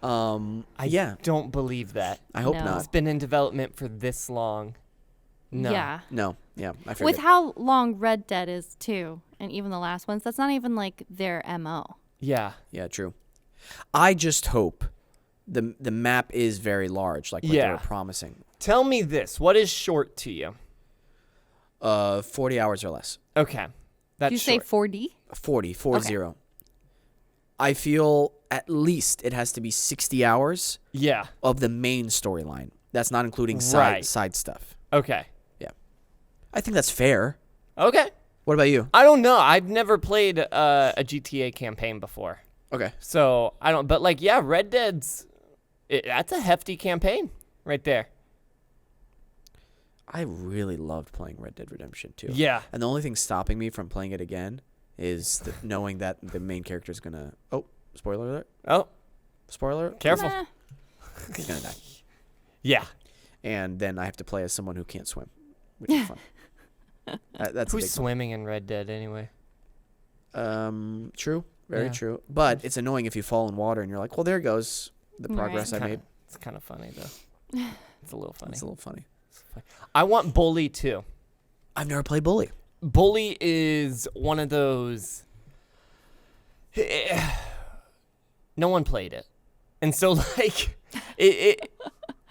Yeah, Don't believe that. I hope No. not. It's been in development for this long. No. Yeah. No, yeah, I figured. With how long Red Dead is too, and even the last ones, that's not even like their MO. Yeah. Yeah, true. I just hope the map is very large, like what they Yeah. were promising. Tell me this. What is short to you? 40 hours or less. Okay. That's Did you say short. 4D? 40. I feel at least it has to be 60 hours Yeah. of the main storyline. That's not including Right. side stuff. Okay. I think that's fair. Okay. What about you? I don't know. I've never played a GTA campaign before. Okay. So I don't, but like, yeah, Red Dead's, that's a hefty campaign right there. I really loved playing Red Dead Redemption 2. Yeah. And the only thing stopping me from playing it again is knowing that the main character is going to... Oh, spoiler alert. Oh, Spoiler alert. careful. Nah. He's going to die. Yeah. And then I have to play as someone who can't swim, which is fun. That's a Who's big swimming in Red Dead anyway? one. True. Very Yeah. true. But it's annoying if you fall in water and you're like, well, there goes the Right. progress I made. It's kind of funny though. It's a little funny. It's a little funny. I want Bully too. I've never played Bully. Bully is one of those. No one played it, and so like it.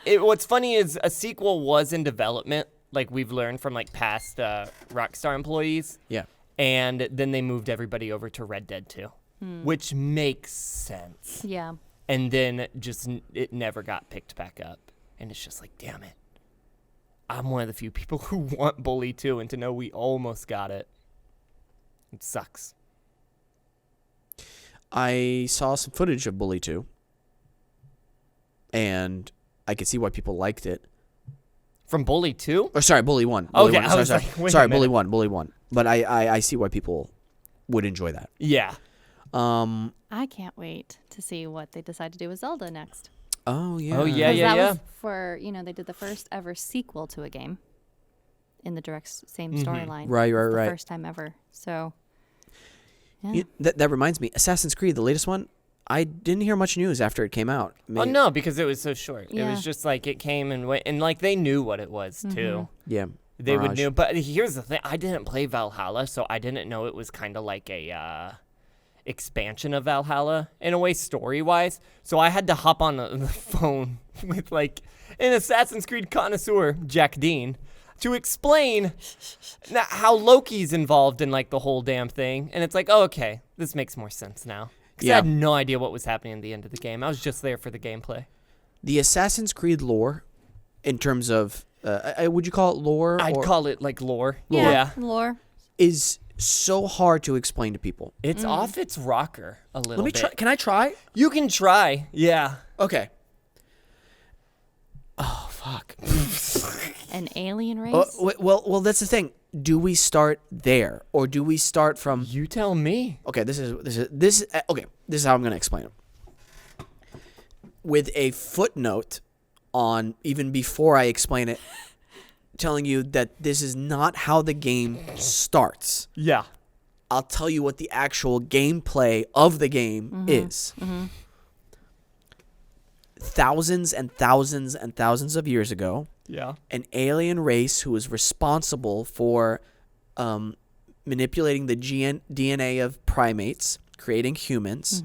What's funny is a sequel was in development. Like we've learned from like past Rockstar employees. Yeah. And then they moved everybody over to Red Dead 2, which makes sense. Yeah. And then just it never got picked back up, and it's just like, damn it. I'm one of the few people who want Bully 2, and to know we almost got it. It sucks. I saw some footage of Bully 2, and I could see why people liked it. From Bully 2? Or sorry, Bully 1. Bully Okay, 1. I was Sorry, like, wait a sorry, Bully minute. 1. Bully 1. But I see why people would enjoy that. Yeah. I can't wait to see what they decide to do with Zelda next. Oh, yeah. Oh, yeah, 'Cause yeah, that yeah. was for, they did the first ever sequel to a game in the same storyline. Right, It's right, the right. first time ever. So, yeah. That reminds me. Assassin's Creed, the latest one, I didn't hear much news after it came out. Oh, no, because it was so short. It Yeah. was just like it came and went, and like they knew what it was, too. Yeah. They would Mirage. know. But here's the thing. I didn't play Valhalla, so I didn't know it was kind of like a expansion of Valhalla in a way, story-wise. So I had to hop on the phone with like an Assassin's Creed connoisseur, Jack Dean, to explain how Loki's involved in like the whole damn thing. And it's like, oh, okay, this makes more sense now. Because I had no idea what was happening at the end of the game. I was just there for the gameplay. The Assassin's Creed lore, in terms of, would you call it lore? I'd call it like lore. Yeah, lore. Is so hard to explain to people. It's off its rocker a little bit. Let me try. Can I try? You can try. Yeah. Okay. Oh, fuck. An alien race? Well, that's the thing. Do we start there, or do we start from? You tell me. Okay, this is okay. This is how I'm going to explain it. With a footnote on even before I explain it, telling you that this is not how the game starts. Yeah. I'll tell you what the actual gameplay of the game is. Thousands and thousands and thousands of years ago, an alien race who was responsible for manipulating the DNA of primates, creating humans.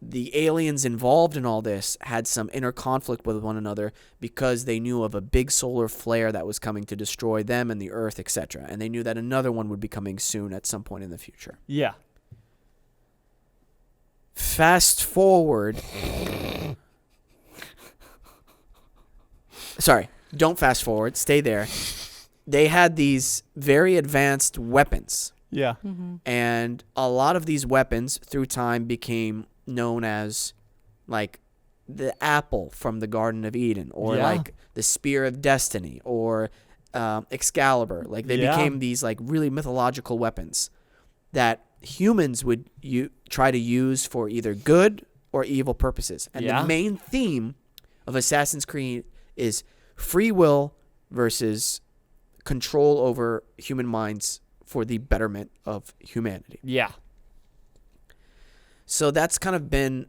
The aliens involved in all this had some inner conflict with one another because they knew of a big solar flare that was coming to destroy them and the Earth, etc. And they knew that another one would be coming soon at some point in the future. Yeah. Fast forward. Sorry, don't fast forward. Stay there. They had these very advanced weapons. Yeah. And a lot of these weapons through time became known as like the apple from the Garden of Eden, or like the spear of destiny, or Excalibur. Like they became these like really mythological weapons that humans would try to use for either good or evil purposes. And the main theme of Assassin's Creed is free will versus control over human minds for the betterment of humanity. Yeah. So that's kind of been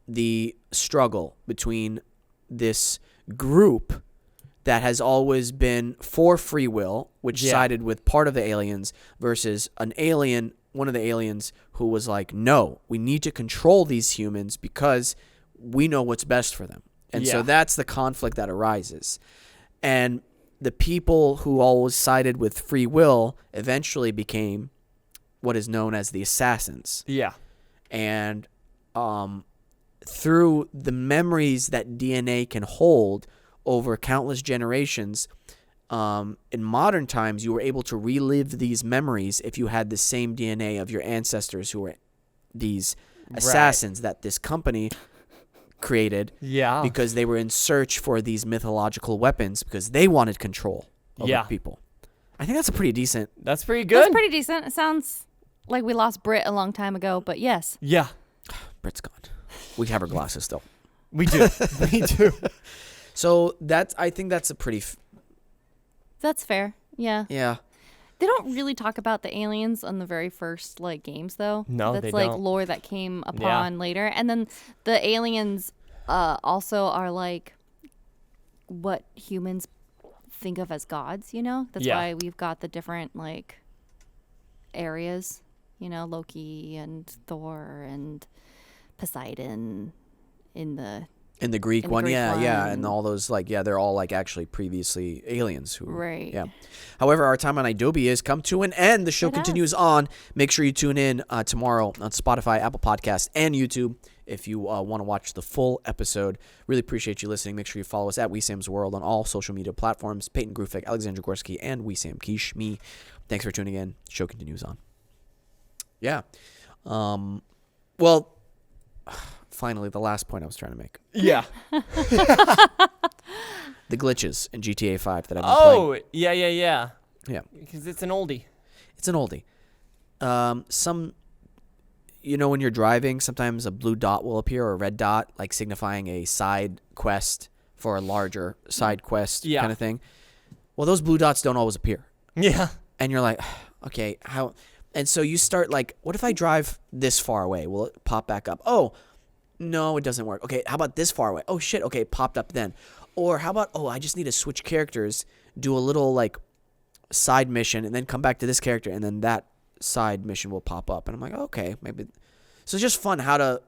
the struggle between this group that has always been for free will, which sided with part of the aliens, versus an alien, one of the aliens who was like, no, we need to control these humans because we know what's best for them. And so that's the conflict that arises. And the people who always sided with free will eventually became what is known as the assassins. Yeah. And through the memories that DNA can hold over countless generations, in modern times, you were able to relive these memories if you had the same DNA of your ancestors who were these assassins that this company created. Yeah. Because they were in search for these mythological weapons because they wanted control over people. I think that's pretty decent. That's pretty good. That's pretty decent. It sounds like we lost Brit a long time ago, but yes. Yeah. Brit's gone. We have her glasses still. We do. We do. So I think that's a pretty... That's fair. Yeah. Yeah. They don't really talk about the aliens on the very first like games though. No, that's they like don't. lore that came upon later. And then the aliens also are like what humans think of as gods, you know? That's why we've got the different like areas, you know, Loki and Thor and Poseidon in the Greek one, Greek yeah, one. and all those like, they're all like actually previously aliens who, Right. yeah. However, our time on Adobe has come to an end. The show continues on. Make sure you tune in tomorrow on Spotify, Apple Podcasts, and YouTube if you want to watch the full episode. Really appreciate you listening. Make sure you follow us at Wesam's World on all social media platforms. Peyton Grufik, Alexandra Gorski, and Wesam Kish. Me. Thanks for tuning in. Show continues on. Yeah. Well. Finally, the last point I was trying to make. Yeah. The glitches in GTA 5 that I've been playing. Yeah. Yeah. Because it's an oldie. It's an oldie. When you're driving, sometimes a blue dot will appear or a red dot, like signifying a side quest for a larger side quest kind of thing. Well, those blue dots don't always appear. Yeah. And you're like, okay, how? And so you start like, what if I drive this far away? Will it pop back up? Oh, no, it doesn't work. Okay, how about this far away? Oh, shit, okay, it popped up then. Or how about, I just need to switch characters, do a little, like, side mission, and then come back to this character, and then that side mission will pop up. And I'm like, okay, maybe. So it's just fun how to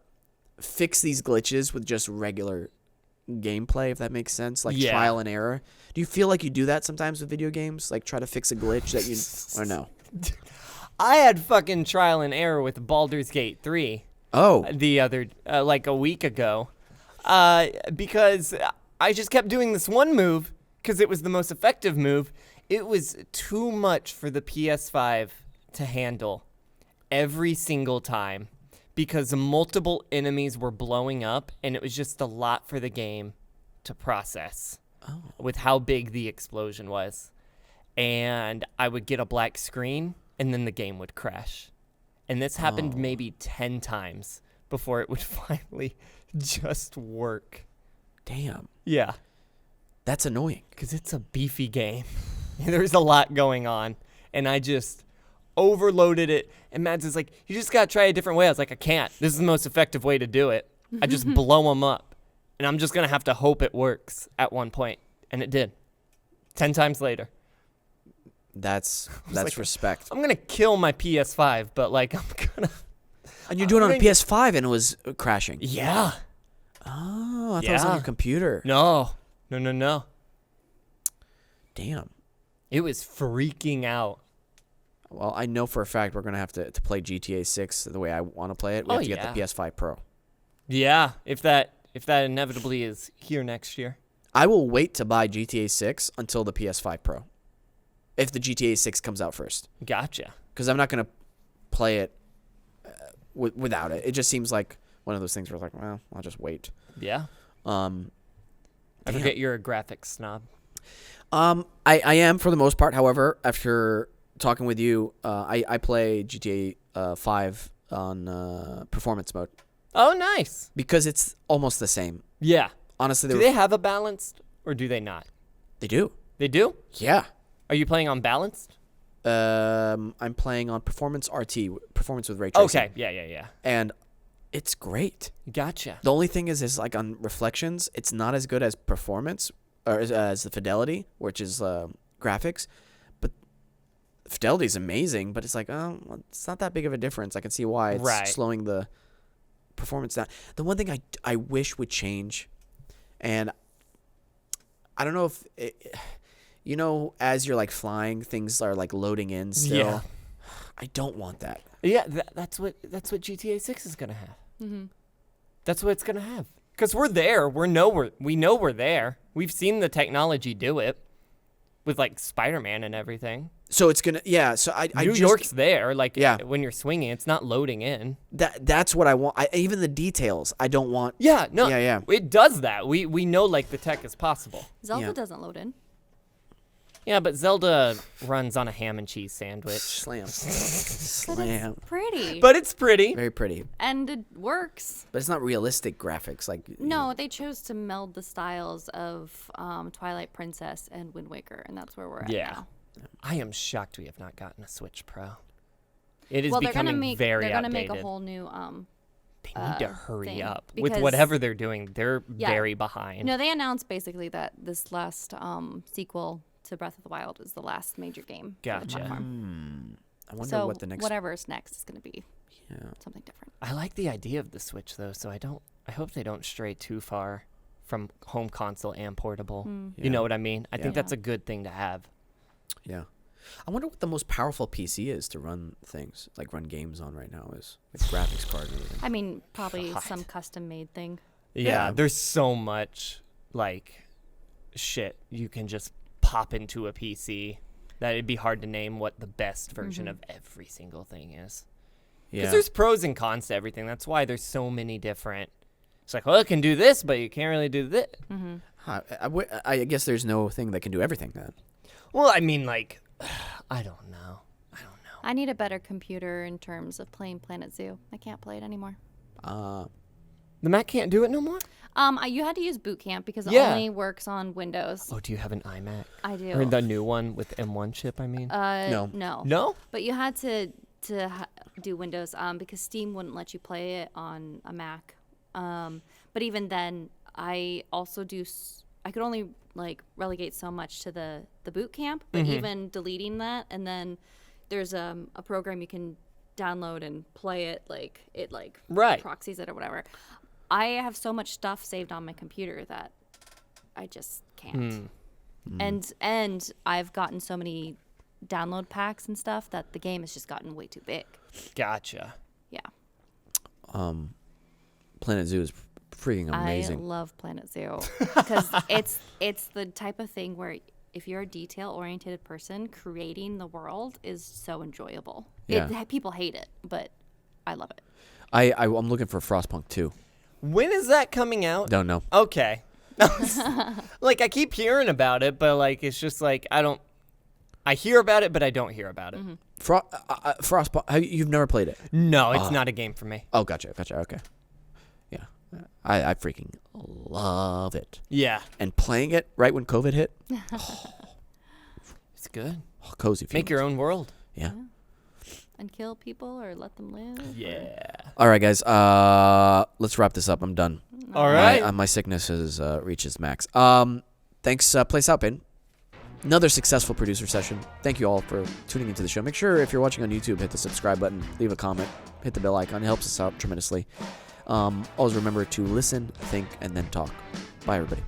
fix these glitches with just regular gameplay, if that makes sense, like Yeah. trial and error. Do you feel like you do that sometimes with video games, like try to fix a glitch that you or no? I had fucking trial and error with Baldur's Gate 3 Oh, the other, like a week ago, because I just kept doing this one move because it was the most effective move. It was too much for the PS5 to handle every single time because multiple enemies were blowing up, and it was just a lot for the game to process with how big the explosion was. And I would get a black screen, and then the game would crash. And this happened maybe 10 times before it would finally just work. damn, Yeah, that's annoying. because it's a beefy game. There's a lot going on, and I just overloaded it. And Mads is like, you just got to try a different way. I was like, I can't. This is the most effective way to do it. I just blow them up, and I'm just going to have to hope it works at one point. And it did. 10 times later. That's like, respect. I'm going to kill my PS5, but like I'm going to... And you're doing it on a gonna- PS5 and it was crashing. Yeah. Oh, I thought it was on Yeah. your computer. No. Damn. It was freaking out. Well, I know for a fact we're gonna have to play GTA 6 the way I want to play it. We Oh, have to get yeah. the PS5 Pro. Yeah, if that inevitably is here next year. I will wait to buy GTA 6 until the PS5 Pro. If the GTA 6 comes out first, Gotcha. because I'm not gonna play it without it. It just seems like one of those things where it's like, well, I'll just wait. Yeah. I I forget you're a graphics snob. I am for the most part. However, after talking with you, I play GTA 5 on performance mode Oh, nice. because it's almost the same. Yeah. Honestly, Do they have a balanced or do they not? they do. They do? Yeah. Are you playing on balanced? I'm playing on performance RT, performance with ray tracing. Okay. Yeah. And it's great. Gotcha. The only thing is like on reflections, it's not as good as performance or as the fidelity, which is graphics. But fidelity is amazing, but it's like, oh, well, it's not that big of a difference. I can see why it's Right. slowing the performance down. The one thing I wish would change, and I don't know if as you're like flying, things are like loading in still. Yeah. I don't want that. Yeah, that's what GTA 6 is gonna have. Mm-hmm. That's what it's gonna have. Cause we're there. We know we're there. We've seen the technology do it with like Spider-Man and everything. So it's gonna, yeah. So I New York's there. Like Yeah. when you're swinging, it's not loading in. that's what I want. Even the details, I don't want. Yeah, no. Yeah. It does that. We know like the tech is possible. Zelda Yeah. doesn't load in. Yeah, but Zelda runs on a ham and cheese sandwich. Slam, But slam. it's pretty. But it's pretty. Very pretty, and it works. but it's not realistic graphics. Like No, they chose to meld the styles of Twilight Princess and Wind Waker, and that's where we're at Yeah. now. I am shocked we have not gotten a Switch Pro. It is Well, they're gonna becoming make very they're gonna outdated. make a whole new They need to hurry thing, up with because- whatever they're doing. They're Yeah. very behind. No, they announced basically that this last sequel to Breath of the Wild is the last major game for the Gotcha. platform. I wonder So what the next. whatever's next is going to be Yeah. something different. I like the idea of the Switch though, so I hope they don't stray too far from home console and portable. Yeah. You know what I mean? I think Yeah. that's a good thing to have. Yeah. I wonder what the most powerful PC is to run things, like run games on right now, is like graphics card and everything. I mean, probably God. some custom made thing. Yeah, Yeah. there's so much like shit you can just pop into a PC that it'd be hard to name what the best version of every single thing is. Because Yeah. there's pros and cons to everything. That's why there's so many different. It's like, well, it can do this, but you can't really do this. I guess there's no thing that can do everything then. Well, I mean, like, I don't know. I need a better computer in terms of playing Planet Zoo. I can't play it anymore. The Mac can't do it no more? You had to use Boot Camp because it Yeah. only works on Windows. Oh, do you have an iMac? I do. Or the new one with M1 chip, I mean? No. No. No? But you had to do Windows because Steam wouldn't let you play it on a Mac. But even then, I also do. I could only like relegate so much to the Boot Camp. But even deleting that, and then there's a program you can download and play it. Like it Right. proxies it or whatever. I have so much stuff saved on my computer that I just can't. And I've gotten so many download packs and stuff that the game has just gotten way too big. Gotcha. Yeah. Planet Zoo is freaking amazing. I love Planet Zoo because it's the type of thing where if you're a detail-oriented person, creating the world is so enjoyable. Yeah. People hate it, but I love it. I'm looking for Frostpunk 2. When is that coming out? Don't know. Okay. Like, I keep hearing about it, but, like, it's just, like, I hear about it, but I don't hear about it. Frostpunk, you've never played it? No, it's not a game for me. Oh, gotcha. Okay. Yeah. I freaking love it. Yeah. And playing it right when COVID hit, It's good. cozy feelings. Make your own world. Yeah. And kill people or let them live. Yeah. All right, guys. Let's wrap this up. I'm done. All right. My sickness has reached its max. Thanks, Place Out, Peyton. Another successful producer session. Thank you all for tuning into the show. Make sure if you're watching on YouTube, hit the subscribe button, leave a comment, hit the bell icon. It helps us out tremendously. Always remember to listen, think, and then talk. Bye, everybody.